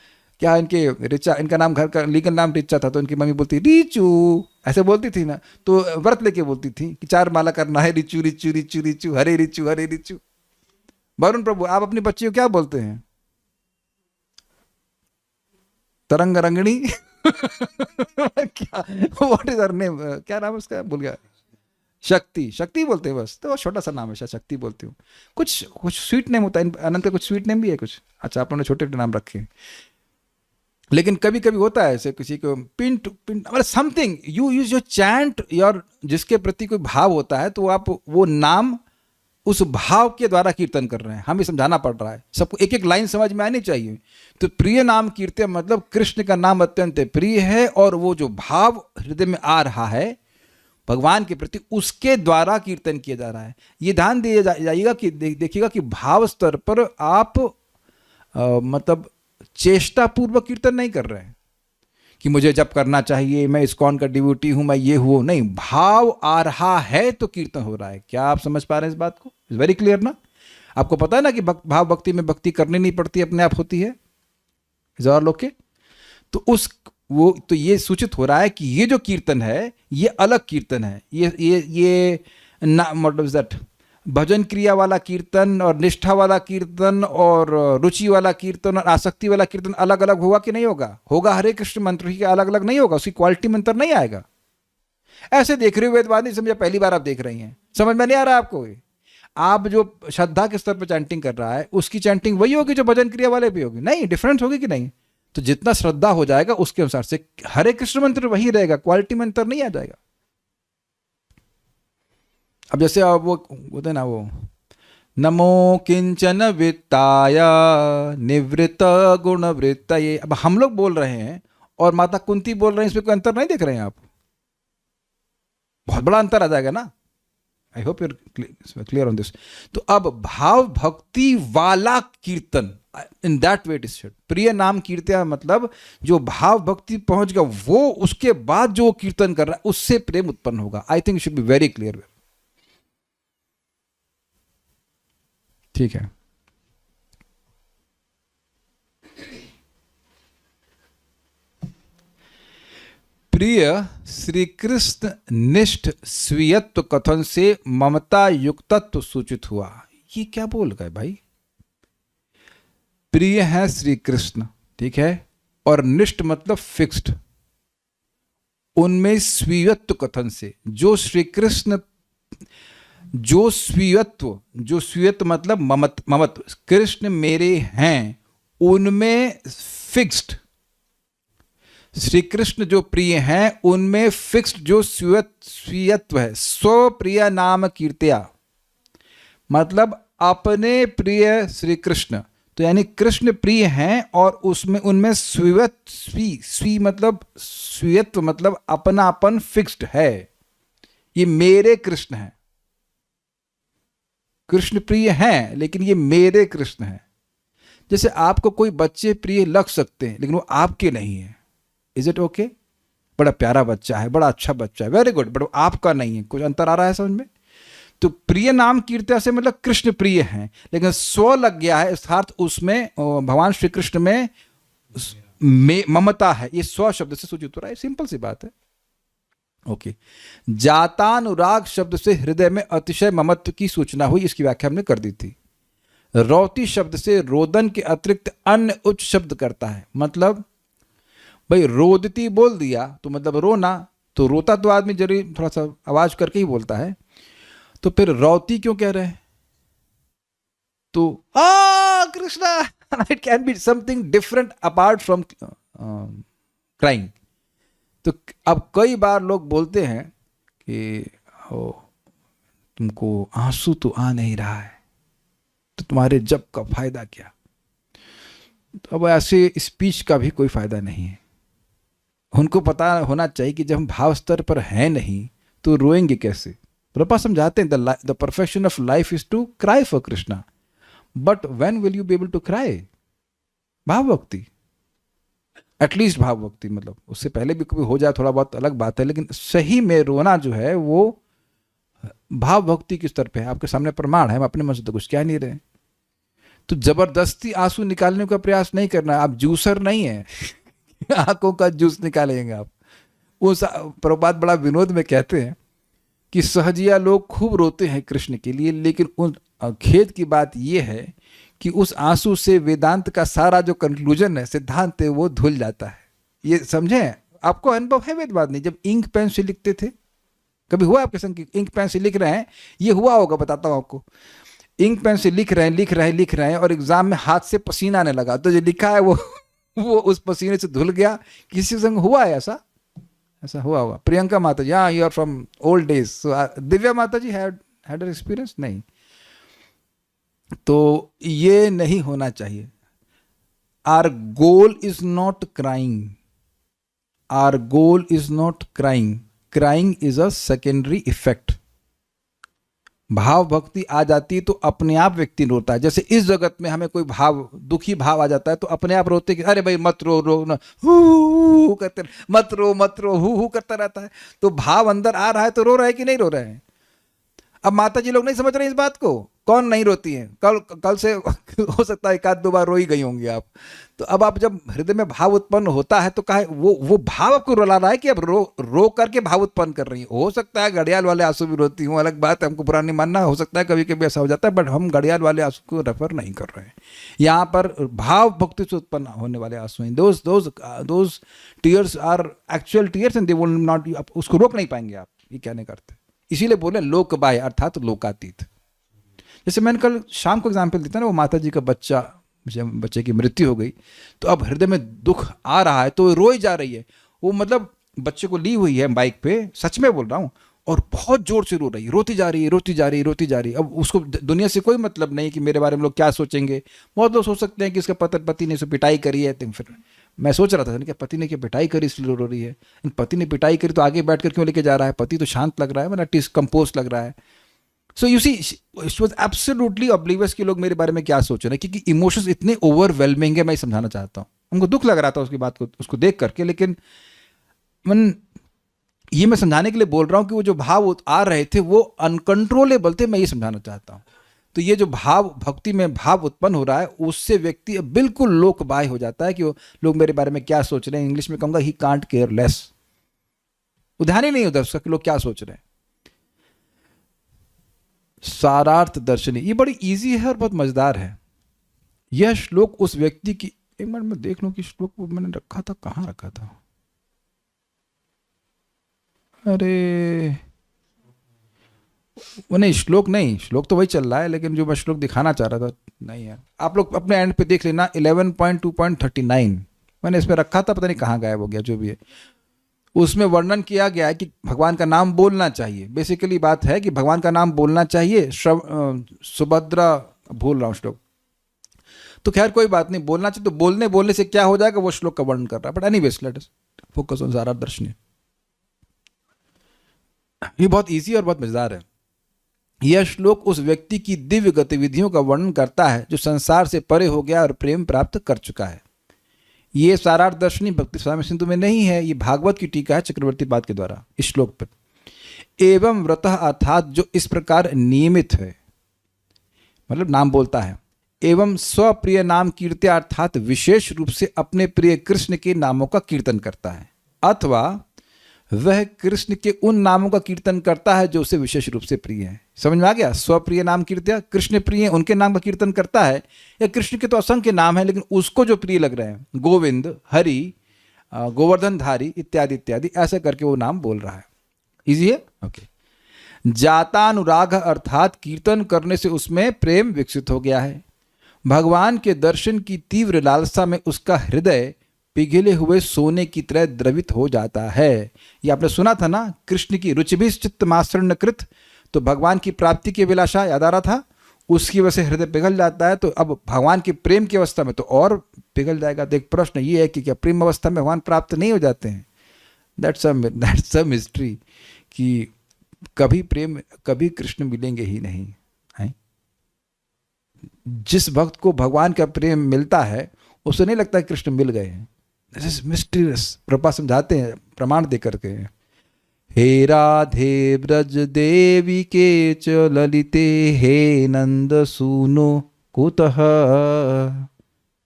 A: क्या इनके रिचा, इनका नाम घर का लीगल नाम रिचा था, तो इनकी मम्मी बोलती रिचू, ऐसे बोलती थी ना, तो व्रत लेके बोलती थी कि 4 माला करना है, रिचू रिचू रिचू रिचू, हरे रिचू हरे रिचू। वरुण प्रभु, आप अपनी बच्ची को क्या बोलते हैं? तरंग रंगणी क्या, व्हाट इज हर नेम? क्या नाम है उसका? भूल गया। शक्ति बोलते हैं बस। तो छोटा सा नाम है, शायद शक्ति बोलती हूँ। कुछ स्वीट नेम होता है अनंत का, कुछ स्वीट नेम भी है कुछ। अच्छा, आप लोगों ने छोटे छोटे नाम रखे। लेकिन कभी कभी होता है ऐसे, किसी को पिंट मतलब something you use your chant, your जिसके प्रति कोई भाव होता है, तो आप वो नाम उस भाव के द्वारा कीर्तन कर रहे हैं। हमें समझाना पड़ रहा है सबको, एक एक लाइन समझ में आनी चाहिए। तो प्रिय नाम कीर्तन मतलब कृष्ण का नाम अत्यंत प्रिय है, और वो जो भाव हृदय में आ रहा है भगवान के प्रति, उसके द्वारा कीर्तन किया जा रहा है। ये ध्यान दिया जाइएगा कि देखिएगा कि भाव स्तर पर आप मतलब चेष्टा पूर्वक कीर्तन नहीं कर रहे हैं। कि मुझे जप करना चाहिए, मैं इस्कॉन का डिवोटी हूं, मैं ये हूँ, नहीं, भाव आ रहा है तो कीर्तन हो रहा है। क्या आप समझ पा रहे हैं इस बात को? इज वेरी क्लियर ना? आपको पता है ना कि भाव भक्ति में भक्ति करनी नहीं पड़ती, अपने आप होती है। Is all okay? तो उस वो तो ये सूचित हो रहा है कि ये जो कीर्तन है ये अलग कीर्तन है। ये ना मतलब दैट भजन क्रिया वाला कीर्तन और निष्ठा वाला कीर्तन और रुचि वाला कीर्तन और आसक्ति वाला कीर्तन अलग अलग होगा कि नहीं होगा? होगा। हरे कृष्ण मंत्र ही अलग अलग नहीं होगा, उसकी क्वालिटी मंत्र नहीं आएगा। ऐसे देख रहे हो वेदवाद नहीं समझा, पहली बार आप देख रही हैं, समझ में नहीं आ रहा आपको? आप जो श्रद्धा के स्तर पर चैंटिंग कर रहा है उसकी चैंटिंग वही होगी जो भजन क्रिया वाले भी होगी? नहीं, डिफरेंस होगी कि नहीं? तो जितना श्रद्धा हो जाएगा उसके अनुसार से हरे कृष्ण मंत्र वही रहेगा, क्वालिटी मंत्र नहीं आ जाएगा। अब जैसे आप वो होते ना, वो नमो किंचन वित्ताय निवृत्त गुण वृत्तये, अब हम लोग बोल रहे हैं और माता कुंती बोल रहे हैं, इसमें कोई अंतर नहीं देख रहे हैं आप? बहुत बड़ा अंतर आ जाएगा ना। I hope you're clear on this. तो अब भाव भक्ति वाला कीर्तन, in that way it is, प्रिय नाम कीर्तन मतलब जो भाव भक्ति पहुंच गया वो, उसके बाद जो कीर्तन कर रहा है उससे प्रेम उत्पन्न होगा। I think should be very clear. ठीक है। प्रिय श्री कृष्ण निष्ठ स्वीयत्व कथन से ममता युक्तत्व सूचित हुआ। ये क्या बोल गए भाई? प्रिय है श्री कृष्ण, ठीक है, और निष्ठ मतलब फिक्स्ड, उनमें स्वीयत्व कथन से जो श्री कृष्ण, जो स्वीयत्व मतलब ममत्व, कृष्ण मेरे हैं, उनमें फिक्स्ड, श्री कृष्ण जो प्रिय हैं उनमें फिक्स्ड जो स्वीयत्व है, स्वप्रिय नाम कीर्त्या, मतलब अपने प्रिय श्री कृष्ण, तो यानी कृष्ण प्रिय हैं और उसमें उनमें स्वी मतलब स्वीयत्व मतलब अपनापन फिक्स्ड है, ये मेरे कृष्ण हैं। कृष्ण प्रिय हैं लेकिन ये मेरे कृष्ण हैं। जैसे आपको कोई बच्चे प्रिय लग सकते हैं लेकिन वो आपके नहीं है। Is it okay? बड़ा प्यारा बच्चा है, बड़ा अच्छा बच्चा है, वेरी गुड, बट वो आपका नहीं है। कुछ अंतर आ रहा है समझ में? तो प्रिय नाम कीर्तन से मतलब कृष्ण प्रिय हैं, लेकिन स्व लग गया है, अर्थात उसमें भगवान श्री कृष्ण में ममता है, ये स्व शब्द से सूचित हो रहा है। सिंपल सी बात है। ओके। जातानुराग शब्द से हृदय में अतिशय ममत्व की सूचना हुई, इसकी व्याख्या हमने कर दी थी। रौती शब्द से रोदन के अतिरिक्त अन्य उच्च शब्द करता है, मतलब भाई रोदती बोल दिया तो मतलब रोना, तो रोता तो आदमी जरूर थोड़ा सा आवाज करके ही बोलता है, तो फिर रौती क्यों कह रहे हैं? तो Krishna, it can be something different apart from crying. तो अब कई बार लोग बोलते हैं कि तुमको आंसू तो आ नहीं रहा है तो तुम्हारे जप का फायदा क्या? तो अब ऐसे स्पीच का भी कोई फायदा नहीं है। उनको पता होना चाहिए कि जब हम भाव स्तर पर हैं नहीं तो रोएंगे कैसे। प्रभुपाद समझाते हैं the perfection of life is to cry for Krishna, but when will you be able to cry? भाव भक्ति, एटलीस्ट भाव भक्ति, मतलब उससे पहले भी कभी हो जाए थोड़ा बहुत अलग बात है, लेकिन सही में रोना जो है वो भाव भक्ति के स्तर पे है। आपके सामने प्रमाण है, हम अपने मन से तो कुछ कह नहीं रहे। तो जबरदस्ती आंसू निकालने का प्रयास नहीं करना। आप जूसर नहीं है आंखों का जूस निकालेंगे आप। उस प्रभुपाद बड़ा विनोद में कहते हैं कि सहजिया लोग खूब रोते हैं कृष्ण के लिए, लेकिन उन खेद की बात यह है कि उस आंसू से वेदांत का सारा जो कंक्लूजन है, सिद्धांत है, वो धुल जाता है। ये समझें? आपको अनुभव है वेदवाद नहीं? जब इंक पेन से लिखते थे, कभी हुआ आपके संग इंक पेन से लिख रहे हैं? ये हुआ होगा, बताता हूं आपको। इंक पेन से लिख रहे हैं और एग्जाम में हाथ से पसीना आने लगा, तो जो लिखा है वो उस पसीने से धुल गया। किसी संग हुआ है ऐसा? ऐसा हुआ होगा। प्रियंका माता जी, हाँ, you are from old days. Divya माता जी हैड एन एक्सपीरियंस? नहीं। तो ये नहीं होना चाहिए। Our goal is not crying, our goal is not crying, crying is a secondary effect. भाव भक्ति आ जाती है तो अपने आप व्यक्ति रोता है। जैसे इस जगत में हमें कोई भाव, दुखी भाव आ जाता है तो अपने आप रोते कि अरे भाई मत रो, रो ना, हू करते, मत रो, हू करता रहता है। तो भाव अंदर आ रहा है तो रो रहा है कि नहीं रो रहे हैं? अब माता जी लोग नहीं समझ रहे इस बात को। कौन नहीं रोती हैं? कल से हो सकता है एक आध दो बार रो ही गई होंगी आप। तो अब आप जब हृदय में भाव उत्पन्न होता है तो कहा वो भाव आपको रुला रहा है कि अब रो करके भाव उत्पन्न कर रही है। हो सकता है घड़ियाल वाले आंसू भी रोती हूँ, अलग बात है, हमको बुरा नहीं मानना, हो सकता है कभी कभी ऐसा हो जाता है, बट हम घड़ियाल वाले आंसू को रेफर नहीं कर रहे हैं। यहाँ पर भाव भक्ति से उत्पन्न होने वाले आंसू हैं। Those tears are actual tears and they will not, उसको रोक नहीं पाएंगे आप, ये कहने करते। इसीलिए बोले लोक बाह्य अर्थात लोकातीत। जैसे मैंने कल शाम को एग्जाम्पल दिया ना, वो माता जी का बच्चे की मृत्यु हो गई तो अब हृदय में दुख आ रहा है तो रोई जा रही है। वो मतलब बच्चे को ली हुई है बाइक पे, सच में बोल रहा हूँ, और बहुत जोर से रो रही है, रोती जा रही है। अब उसको दुनिया से कोई मतलब नहीं कि मेरे बारे में लोग क्या सोचेंगे। बहुत लोग सोच सकते हैं कि इसका पति ने इसे पिटाई करी है। तो फिर मैं सोच रहा था कि पति ने क्या पिटाई करी इसलिए रो रही है। पति ने पिटाई करी तो आगे बैठ कर क्यों लेके जा रहा है? पति तो शांत लग रहा है, मतलब कंपोज लग रहा है। So you see it was absolutely oblivious कि लोग मेरे बारे में क्या सोच रहे हैं, क्योंकि इमोशंस इतने ओवरवेलमिंग है। मैं समझाना चाहता हूँ, हमको दुख लग रहा था उसकी बात को, उसको देख करके, लेकिन ये मैं समझाने के लिए बोल रहा हूँ कि वो जो भाव आ रहे थे वो अनकंट्रोलेबल थे। मैं ये समझाना चाहता हूँ। तो ये जो भाव भक्ति में भाव उत्पन्न हो रहा है उससे व्यक्ति बिल्कुल लोक बाह्य हो जाता है कि वो लोग मेरे बारे में क्या सोच रहे हैं। इंग्लिश में कहूँगा ही कांट केयर लेस, ध्यान ही नहीं उधर उसका कि लोग क्या सोच रहे हैं। सारार्थ दर्शनी, ये बड़ी इजी है और बहुत मजेदार है। यह श्लोक उस व्यक्ति की, एक मिनट में देख लूं कि श्लोक को मैंने रखा था, कहाँ रखा था? अरे वो नहीं, श्लोक नहीं, श्लोक तो वही चल रहा है, लेकिन जो मैं श्लोक दिखाना चाह रहा था नहीं है। आप लोग अपने एंड पे देख लेना, 11.2.39 मैंने इसमें रखा था, पता नहीं कहाँ गायब हो गया, जो भी है। उसमें वर्णन किया गया है कि भगवान का नाम बोलना चाहिए। बेसिकली बात है कि भगवान का नाम बोलना चाहिए। सुभद्रा, भूल रहा हूँ श्लोक, तो खैर कोई बात नहीं, बोलना चाहिए। तो बोलने से क्या हो जाएगा वो श्लोक का वर्णन कर रहा है। But anyways let us focus on Sarartha Darshini. ये बहुत इजी और बहुत मजेदार है। यह श्लोक उस व्यक्ति की दिव्य गतिविधियों का वर्णन करता है जो संसार से परे हो गया और प्रेम प्राप्त कर चुका है। ये सारार्थ दर्शनी भक्ति स्वामी सिंधु में नहीं है, ये भागवत की टीका है चक्रवर्ती पाद के द्वारा इस श्लोक पर। एवं व्रतः अर्थात जो इस प्रकार नियमित है, मतलब नाम बोलता है। एवं स्वप्रिय नाम कीर्त्या अर्थात विशेष रूप से अपने प्रिय कृष्ण के नामों का कीर्तन करता है, अथवा वह कृष्ण के उन नामों का कीर्तन करता है जो उसे विशेष रूप से प्रिय है। समझ में आ गया? स्वप्रिय नाम कीर्त्या, कृष्ण प्रिय उनके नाम का कीर्तन करता है, या कृष्ण के तो असंख्य नाम है लेकिन उसको जो प्रिय लग रहे हैं, गोविंद, हरि, गोवर्धनधारी इत्यादि इत्यादि, ऐसा करके वो नाम बोल रहा है। इजी है? ओके। जातानुराग अर्थात कीर्तन करने से उसमें प्रेम विकसित हो गया है। भगवान के दर्शन की तीव्र लालसा में उसका हृदय पिघले हुए सोने की तरह द्रवित हो जाता है। ये आपने सुना था ना, कृष्ण की रुचिभिः चित्तमासृण्य कृत, तो भगवान की प्राप्ति की अभिलाषा याद आ रहा था, उसकी वजह से हृदय पिघल जाता है। तो अब भगवान की प्रेम की अवस्था में तो और पिघल जाएगा। तो एक प्रश्न ये है कि क्या प्रेम अवस्था में भगवान प्राप्त नहीं हो जाते हैं? दैट्स अ मिस्ट्री, कि कभी कृष्ण मिलेंगे ही नहीं है। जिस भक्त को भगवान का प्रेम मिलता है उसे नहीं लगता कृष्ण मिल गए हैं। This is mysterious. प्रभुपाद समझाते हैं प्रमाण दे करके, हे राधे ब्रज देवी के च ललिते, हे नंद सूनो कुतः।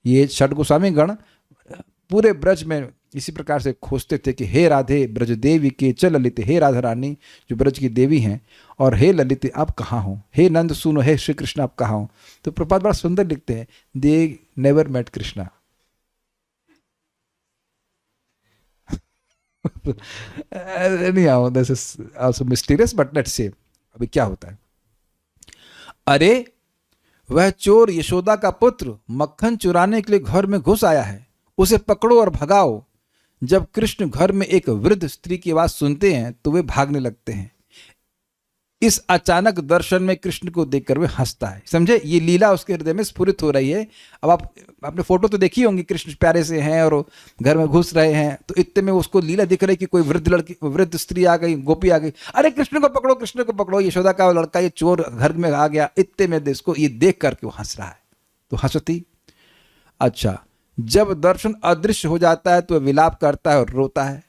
A: ये षट गोस्वामी गण पूरे ब्रज में इसी प्रकार से खोजते थे कि हे राधे ब्रज देवी के च ललिते, हे राधा रानी जो ब्रज की देवी हैं, और हे ललिते आप कहाँ हो, हे नंद सुनो, हे श्री कृष्ण आप कहाँ हो। तो प्रभुपाद बड़ा सुंदर लिखते हैं, they never met Krishna. Anyhow, this is also mysterious, but let's see अभी क्या होता है। अरे वह चोर यशोदा का पुत्र मक्खन चुराने के लिए घर में घुस आया है, उसे पकड़ो और भगाओ। जब कृष्ण घर में एक वृद्ध स्त्री की आवाज सुनते हैं तो वे भागने लगते हैं। इस अचानक दर्शन में कृष्ण को देखकर वे हंसता है। समझे, ये लीला उसके हृदय में स्फुरित हो रही है। अब आपने फोटो तो देखी होंगी, कृष्ण प्यारे से हैं और घर में घुस रहे हैं, तो इतने में उसको लीला दिख रही कि कोई वृद्ध स्त्री आ गई, गोपी आ गई, अरे कृष्ण को पकड़ो, कृष्ण को पकड़ो, यशोदा का लड़का ये चोर घर में आ गया। इतने में इसको ये देख करके वो हंस रहा है, तो हंसती। अच्छा, जब दर्शन अदृश्य हो जाता है तो विलाप करता है और रोता है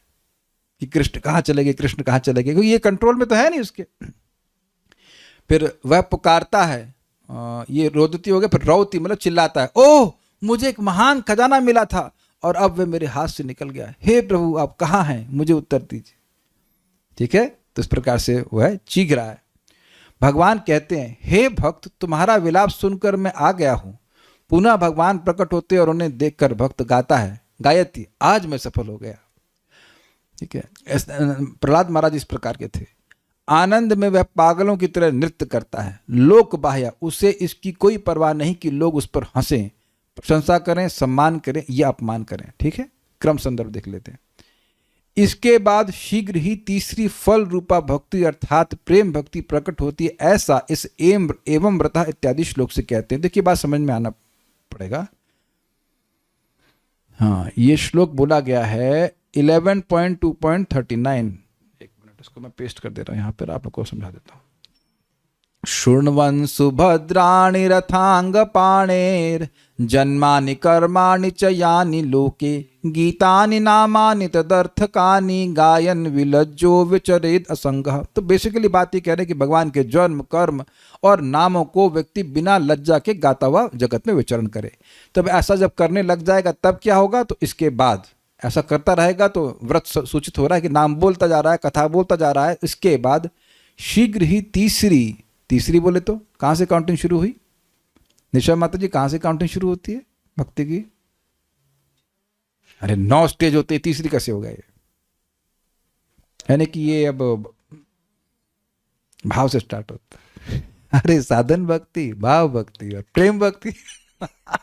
A: कि कृष्ण कहाँ चले गए, कृष्ण कहाँ चले गए, क्योंकि ये कंट्रोल में तो है नहीं उसके। फिर वह पुकारता है, ये रोदती हो गया, फिर रौती मतलब चिल्लाता है, ओह मुझे एक महान खजाना मिला था और अब वह मेरे हाथ से निकल गया, हे प्रभु आप कहाँ हैं, मुझे उत्तर दीजिए। ठीक है, तो इस प्रकार से वह चीख रहा है। भगवान कहते हैं, हे भक्त तुम्हारा विलाप सुनकर मैं आ गया हूं। पुनः भगवान प्रकट होते और उन्हें देखकर भक्त गाता है, गायत्री आज मैं सफल हो गया। ठीक है, प्रहलाद महाराज इस प्रकार के थे। आनंद में वह पागलों की तरह नृत्य करता है, लोक बाह्य, उसे इसकी कोई परवाह नहीं कि लोग उस पर हंसें, प्रशंसा करें, सम्मान करें या अपमान करें। ठीक है, क्रम संदर्भ देख लेते हैं। इसके बाद शीघ्र ही तीसरी फल रूपा भक्ति अर्थात प्रेम भक्ति प्रकट होती है, ऐसा इस एवं व्रतः इत्यादि श्लोक से कहते हैं। देखिए बात समझ में आना पड़ेगा। हाँ, ये श्लोक बोला गया है 11.2.39। एक मिनट, इसको मैं पेस्ट कर दे रहा हूं यहां पर, आप लोग को समझा देता हूं। शृण्वन् सुभद्राणि रथांग पाणेर जन्मानि कर्माणि च यानि लोके गीतानि नामानि तदर्थकानि गायन विलज्जो विचरेद असंगः। तो बेसिकली बात ये कह रहे हैं कि भगवान के जन्म, कर्म और नामों को व्यक्ति बिना लज्जा के गाता हुआ जगत में विचरण करे। तब ऐसा जब करने लग जाएगा तब क्या होगा, तो इसके बाद ऐसा करता रहेगा तो व्रत सूचित हो रहा है कि नाम बोलता जा रहा है, कथा बोलता जा रहा है। इसके बाद शीघ्र ही तीसरी बोले तो कहां से काउंटिंग शुरू हुई? निशा माता जी, कहां से काउंटिंग शुरू होती है भक्ति की? अरे 9 स्टेज होते हैं, तीसरी कैसे हो गया ये? यानी कि ये अब भाव से स्टार्ट होता है। अरे साधन भक्ति, भाव भक्ति और प्रेम भक्ति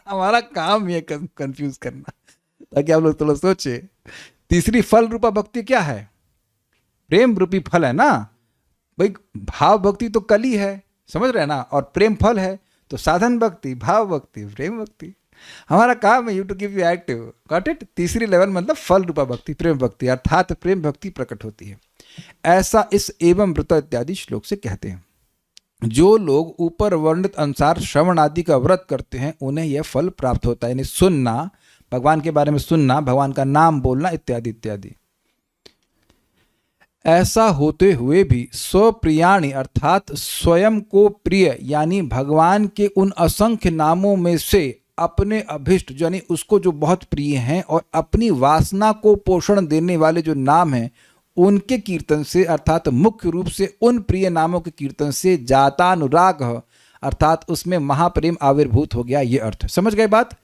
A: हमारा काम ये कंफ्यूज करना, ताकि आप लोग थोड़ा सोचे। तीसरी फल रूपा भक्ति क्या है? प्रेम रूपी फल है ना भाई। भाव भक्ति तो कली है, समझ रहे हैं ना, और प्रेम फल है। तो साधन भक्ति, भाव भक्ति, प्रेम भक्ति, हमारा काम है you to keep you active. Got it? तीसरी लेवल मतलब फल रूपा भक्ति, प्रेम भक्ति, अर्थात प्रेम भक्ति प्रकट होती है, ऐसा इस एवं व्रत इत्यादि श्लोक से कहते हैं। जो लोग ऊपर वर्णित अनुसार श्रवण आदि का व्रत करते हैं उन्हें यह फल प्राप्त होता है, यानी सुनना, भगवान के बारे में सुनना, भगवान का नाम बोलना इत्यादि इत्यादि। ऐसा होते हुए भी स्वप्रियाणि अर्थात स्वयं को प्रिय, यानी भगवान के उन असंख्य नामों में से अपने अभिष्ट, यानी उसको जो बहुत प्रिय हैं और अपनी वासना को पोषण देने वाले जो नाम हैं उनके कीर्तन से, अर्थात मुख्य रूप से उन प्रिय नामों के कीर्तन से जातानुराग अर्थात उसमें महाप्रेम आविर्भूत हो गया। ये अर्थ समझ गए बात?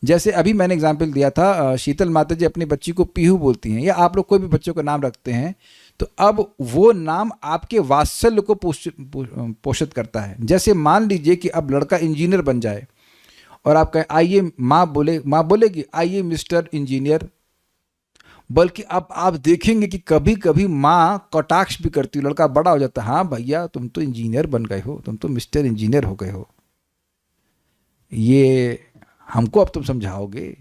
A: जैसे अभी मैंने एग्जाम्पल दिया था, शीतल माता जी अपनी बच्ची को पीहू बोलती हैं, या आप लोग कोई भी बच्चों का नाम रखते हैं तो अब वो नाम आपके वात्सल्य को पोषित करता है। जैसे मान लीजिए कि अब लड़का इंजीनियर बन जाए और आप कहें आइए, माँ बोलेगी आइए मिस्टर इंजीनियर, बल्कि अब आप देखेंगे कि कभी कभी माँ कटाक्ष भी करती है, लड़का बड़ा हो जाता है, हाँ भैया तुम तो इंजीनियर बन गए हो, तुम तो मिस्टर इंजीनियर हो गए हो, ये हमको अब तुम समझाओगे।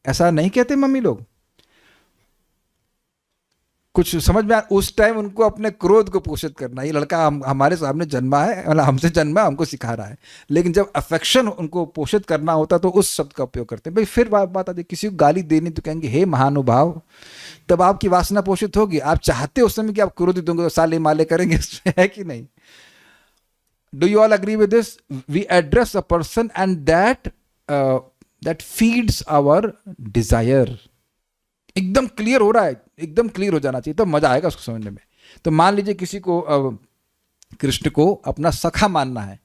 A: ऐसा नहीं कहते मम्मी लोग? कुछ समझ में उस टाइम उनको अपने क्रोध को पोषित करना, ये लड़का हमारे सामने जन्मा है, मतलब हमसे जन्मा, हमको सिखा रहा है। लेकिन जब अफेक्शन उनको पोषित करना होता तो उस शब्द का उपयोग करते हैं। भाई फिर बात आती, किसी को गाली देनी तो कहेंगे हे महानुभाव, तब आपकी वासना पोषित होगी। आप चाहते उस समय कि आप क्रोधित होंगे तो साले माले करेंगे, इसमें है कि नहीं? Do you all agree with this? We address a person and that feeds our desire. एकदम क्लियर हो रहा है, एकदम क्लियर हो जाना चाहिए, तो मजा आएगा उसको समझने में। तो मान लीजिए किसी को कृष्ण को अपना सखा मानना है,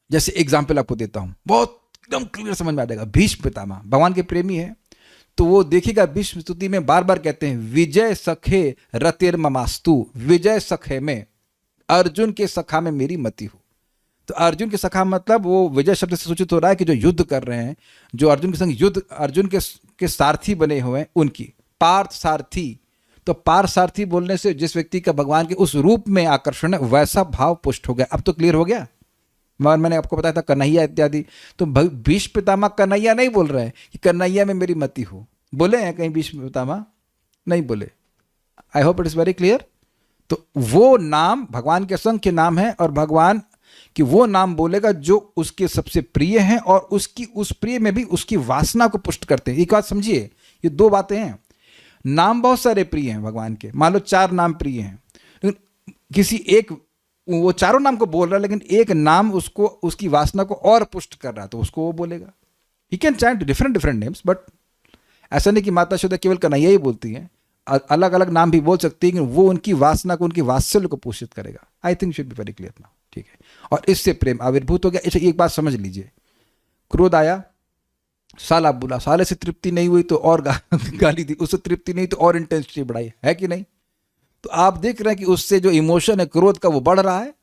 A: जैसे एग्जाम्पल आपको देता हूं, बहुत एकदम क्लियर समझ में आ जाएगा। भीष्म पितामह भगवान के प्रेमी है, तो वो देखिएगा भीष्म स्तुति में बार बार कहते हैं विजय सखे रतिर ममास्तु, विजय सखे में, अर्जुन के सखा में मेरी मति हो। तो अर्जुन के सखा मतलब वो विजय शब्द से सूचित हो रहा है कि जो युद्ध कर रहे हैं, जो अर्जुन के संग युद्ध, अर्जुन के सारथी बने हुए हैं, उनकी पार्थ सारथी। तो पारसारथी बोलने से जिस व्यक्ति का भगवान के उस रूप में आकर्षण है वैसा भाव पुष्ट हो गया। अब तो क्लियर हो गया। मैंने आपको बताया था कन्हैया इत्यादि, तो भीष्म पितामह कन्हैया नहीं बोल रहे हैं कि कन्हैया में मेरी मति हो, बोले हैं कहीं भीष्म पितामह? नहीं बोले। I hope it is very clear. तो वो नाम भगवान के असंख्य नाम है और भगवान कि वो नाम बोलेगा जो उसके सबसे प्रिय हैं और उसकी उस प्रिय में भी उसकी वासना को पुष्ट करते हैं। एक बात समझिए, ये दो बातें हैं। नाम बहुत सारे प्रिय हैं भगवान के, मान लो 4 नाम प्रिय हैं, लेकिन किसी एक, वो चारों नाम को बोल रहा है लेकिन एक नाम उसको उसकी वासना को और पुष्ट कर रहा है, तो उसको वो बोलेगा। He can chant different names, but ऐसा नहीं कि माता यशोदा केवल कन्हैया ही बोलती हैं, अलग अलग नाम भी बोल सकती है, लेकिन वो उनकी वासना को, उनकी वात्सल्य को पोषित करेगा। I think should be very clear now, ठीक है। और इससे प्रेम आविर्भूत हो गया। अच्छा एक बात समझ लीजिए, क्रोध आया, साला बोला, साले से तृप्ति नहीं हुई तो और गाली दी, उससे तृप्ति नहीं तो और इंटेंसिटी बढ़ाई, है कि नहीं? तो आप देख रहे हैं कि उससे जो इमोशन है क्रोध का वो बढ़ रहा है।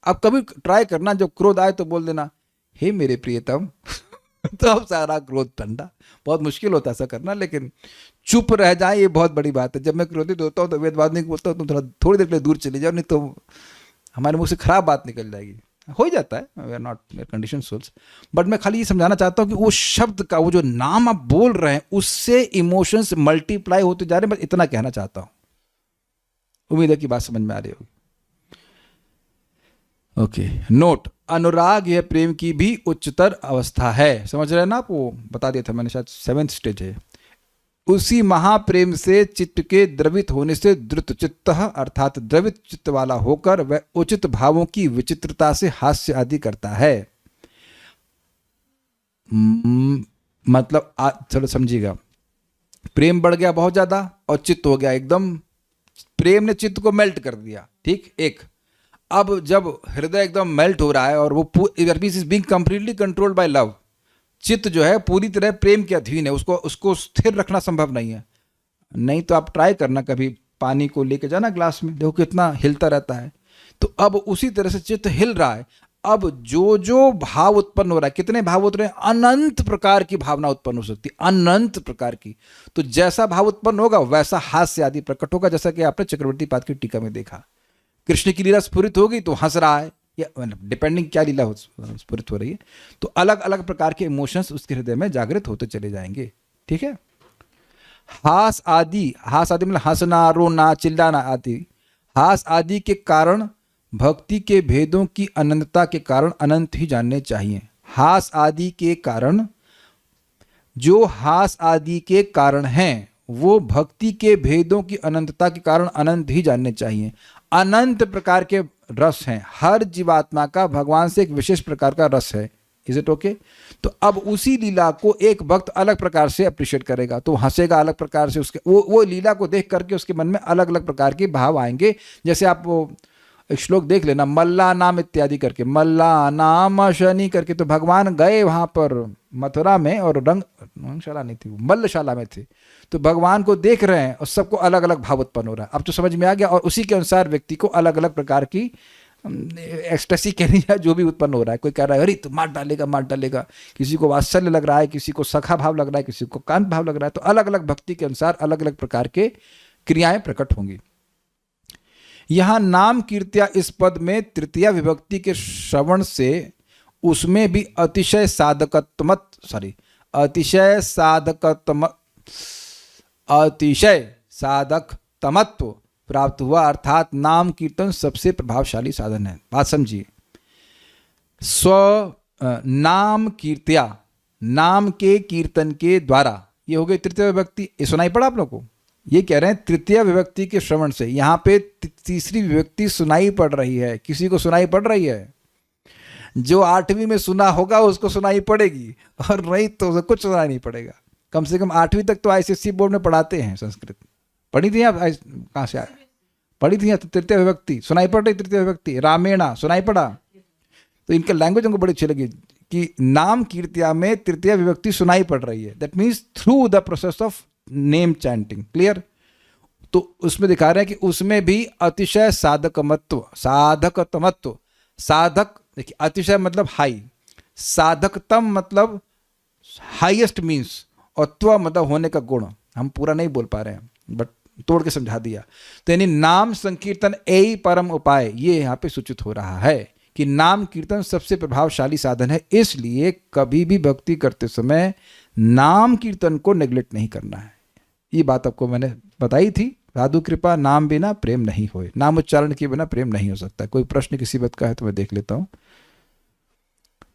A: आप कभी ट्राई करना, जब क्रोध आए तो बोल देना हे मेरे प्रियतम तो अब सारा क्रोध ठंडा। बहुत मुश्किल होता है ऐसा करना, लेकिन चुप रह जाए ये बहुत बड़ी बात है। जब मैं क्रोधित होता हूँ तो वेदवाद नहीं बोलता हूँ, तुम थोड़ी देर के लिए दूर चले जाओ, नहीं तो हमारे मुंह से खराब बात निकल जाएगी। हो जाता है, we are not condition souls, but मैं खाली ये समझाना चाहता हूँ कि वो शब्द का, वो जो नाम आप बोल रहे हैं उससे इमोशंस मल्टीप्लाई होते जा रहे हैं। बस इतना कहना चाहता हूँ, उम्मीद है कि बात समझ में आ रही होगी। ओके, नोट, अनुराग यह प्रेम की भी उच्चतर अवस्था है। समझ रहे हैं ना आप? वो बता दिया था मैंने, शायद 7th स्टेज है। उसी महाप्रेम से चित्त के द्रवित होने से द्रुत चित्त अर्थात द्रवित चित्त वाला होकर वह उचित भावों की विचित्रता से हास्य आदि करता है। मतलब चलो समझिएगा, प्रेम बढ़ गया बहुत ज्यादा और चित्त हो गया एकदम, प्रेम ने चित्त को मेल्ट कर दिया, ठीक। एक, अब जब हृदय एकदम मेल्ट हो रहा है और वो is being completely controlled by love, चित्त जो है पूरी तरह प्रेम के अधीन है, उसको स्थिर रखना संभव नहीं है। नहीं तो आप ट्राई करना, कभी पानी को लेके जाना ग्लास में, देखो कितना हिलता रहता है। तो अब उसी तरह से चित्त हिल रहा है। अब जो जो भाव उत्पन्न हो रहा है, कितने भाव उत्पन्न, अनंत प्रकार की भावना उत्पन्न हो सकती है, अनंत प्रकार की। तो जैसा भाव उत्पन्न होगा वैसा हास्य आदि प्रकट होगा, जैसा कि आपने चक्रवर्ती पाद की टीका में देखा। कृष्ण की लीला स्फुरित होगी तो हंस रहा है, या डिपेंडिंग क्या लीला स्फुरित हो रही है, तो अलग अलग प्रकार के इमोशंस उसके हृदय में जागृत होते चले जाएंगे, ठीक है। हास आदि मतलब हंसना, रोना, चिल्लाना आदि, हास आदि के कारण भक्ति के भेदों की अनंतता के कारण अनंत ही जानने चाहिए। हास आदि के कारण, जो हास आदि के कारण हैं वो भक्ति के भेदों की अनंतता के कारण अनंत ही जानने चाहिए। अनंत प्रकार के रस हैं, हर जीवात्मा का भगवान से एक विशेष प्रकार का रस है। Is it okay? तो अब उसी लीला को एक भक्त अलग प्रकार से अप्रिशिएट करेगा, तो हंसेगा अलग प्रकार से, उसके वो लीला को देख करके उसके मन में अलग अलग प्रकार के भाव आएंगे। जैसे आप वो एक श्लोक देख लेना, मल्ला नाम इत्यादि करके, मल्ला नाम शनि करके, तो भगवान गए वहां पर मथुरा में और रंगशाला नहीं थी, मल्लशाला में थे, तो भगवान को देख रहे हैं और सबको अलग अलग भाव उत्पन्न हो रहा है। अब तो समझ में आ गया, और उसी के अनुसार व्यक्ति को अलग अलग प्रकार की एक्सटेसी कह लीजिए जो भी उत्पन्न हो रहा है। कोई कह रहा है अरे तो मार डालेगा, किसी को वात्सल्य लग रहा है, किसी को सखा भाव लग रहा है, किसी को कांत भाव लग रहा है। तो अलग अलग भक्ति के अनुसार अलग अलग प्रकार के क्रियाएं प्रकट होंगी। यहां नाम कीर्त्या इस पद में तृतीया विभक्ति के श्रवण से उसमें भी अतिशय साधकतमत्व प्राप्त हुआ, अर्थात नाम कीर्तन सबसे प्रभावशाली साधन है। बात समझिए, नाम कीर्त्या, नाम के कीर्तन के द्वारा, ये हो गई तृतीय विभक्ति। ये सुनाई पड़ा आप लोग को? ये कह रहे हैं तृतीय विभक्ति के श्रवण से, यहाँ पे तीसरी विभक्ति सुनाई पड़ रही है। किसी को सुनाई पड़ रही है? जो 8वीं में सुना होगा उसको सुनाई पड़ेगी, और नहीं तो कुछ सुनाई नहीं पड़ेगा। कम से कम 8वीं तक तो ICSE बोर्ड में पढ़ाते हैं संस्कृत। पढ़ी थी आप? कहाँ से पढ़ी थी? तृतीय विभक्ति सुनाई पड़ रही, तृतीय विभक्ति रामेणा सुनाई पड़ा। तो इनका लैंग्वेज हमको बड़ी अच्छी लगी कि नाम कीर्त्या में तृतीय विभक्ति सुनाई पड़ रही है। That means through the process of name chanting. Clear? तो उसमें दिखा रहे हैं कि उसमें भी अतिशय साधकतमत्व, साधक देखिए, अतिशय मतलब हाई, साधकतम मतलब हाईएस्ट मीन्स, और त्व मतलब होने का गुण। हम पूरा नहीं बोल पा रहे हैं, बट तोड़ के समझा दिया। तो यानी नाम संकीर्तन यही परम उपाय, ये यहाँ पे सूचित हो रहा है कि नाम कीर्तन सबसे प्रभावशाली साधन है। इसलिए कभी भी भक्ति करते समय नाम कीर्तन को नेग्लेक्ट नहीं करना है। ये बात आपको मैंने बताई थी। साधु कृपा नाम बिना प्रेम नहीं होए, नाम उच्चारण के बिना प्रेम नहीं हो सकता। कोई प्रश्न किसी बात का है तो मैं देख लेता हूँ।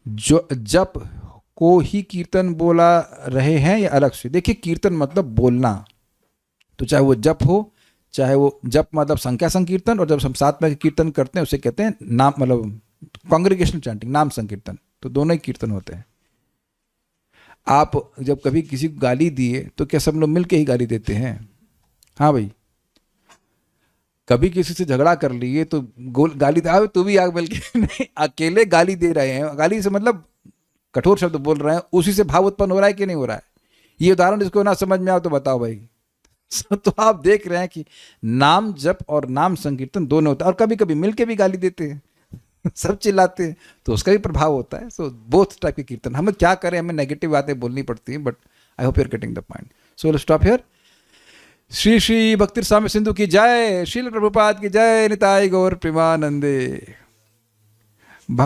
A: जो जप को ही कीर्तन बोला रहे हैं या अलग से? देखिए, कीर्तन मतलब बोलना, तो चाहे वो जप हो, चाहे वो जप मतलब संख्या संकीर्तन, और जब हम साथ में कीर्तन करते हैं उसे कहते हैं नाम, मतलब कांग्रेगेशनल चैंटिंग, नाम संकीर्तन। तो दोनों ही कीर्तन होते हैं। आप जब कभी किसी को गाली दिए तो क्या सब लोग मिलके ही गाली देते हैं? हाँ भाई। कभी किसी से झगड़ा कर लिए तो गाली दे, तू भी आग मिलके नहीं, अकेले गाली दे रहे हैं। गाली से मतलब कठोर शब्द बोल रहे हैं, उसी से भाव उत्पन्न हो रहा है कि नहीं हो रहा है? ये उदाहरण इसको ना समझ में आओ तो बताओ भाई। तो आप देख रहे हैं कि नाम जप और नाम संकीर्तन दोनों होता है, और कभी कभी मिलके भी गाली देते हैं सब चिल्लाते हैं, तो उसका भी प्रभाव होता है। सो बोथ टाइप के कीर्तन। हमें क्या करें, हमें नेगेटिव बातें बोलनी पड़ती हैं, but I hope you are getting the point. So will stop here. Shri Shri Bhakti Swami Sindhu की जय, श्रील प्रभुपाद की जय, निताई गौर प्रेमानंदे।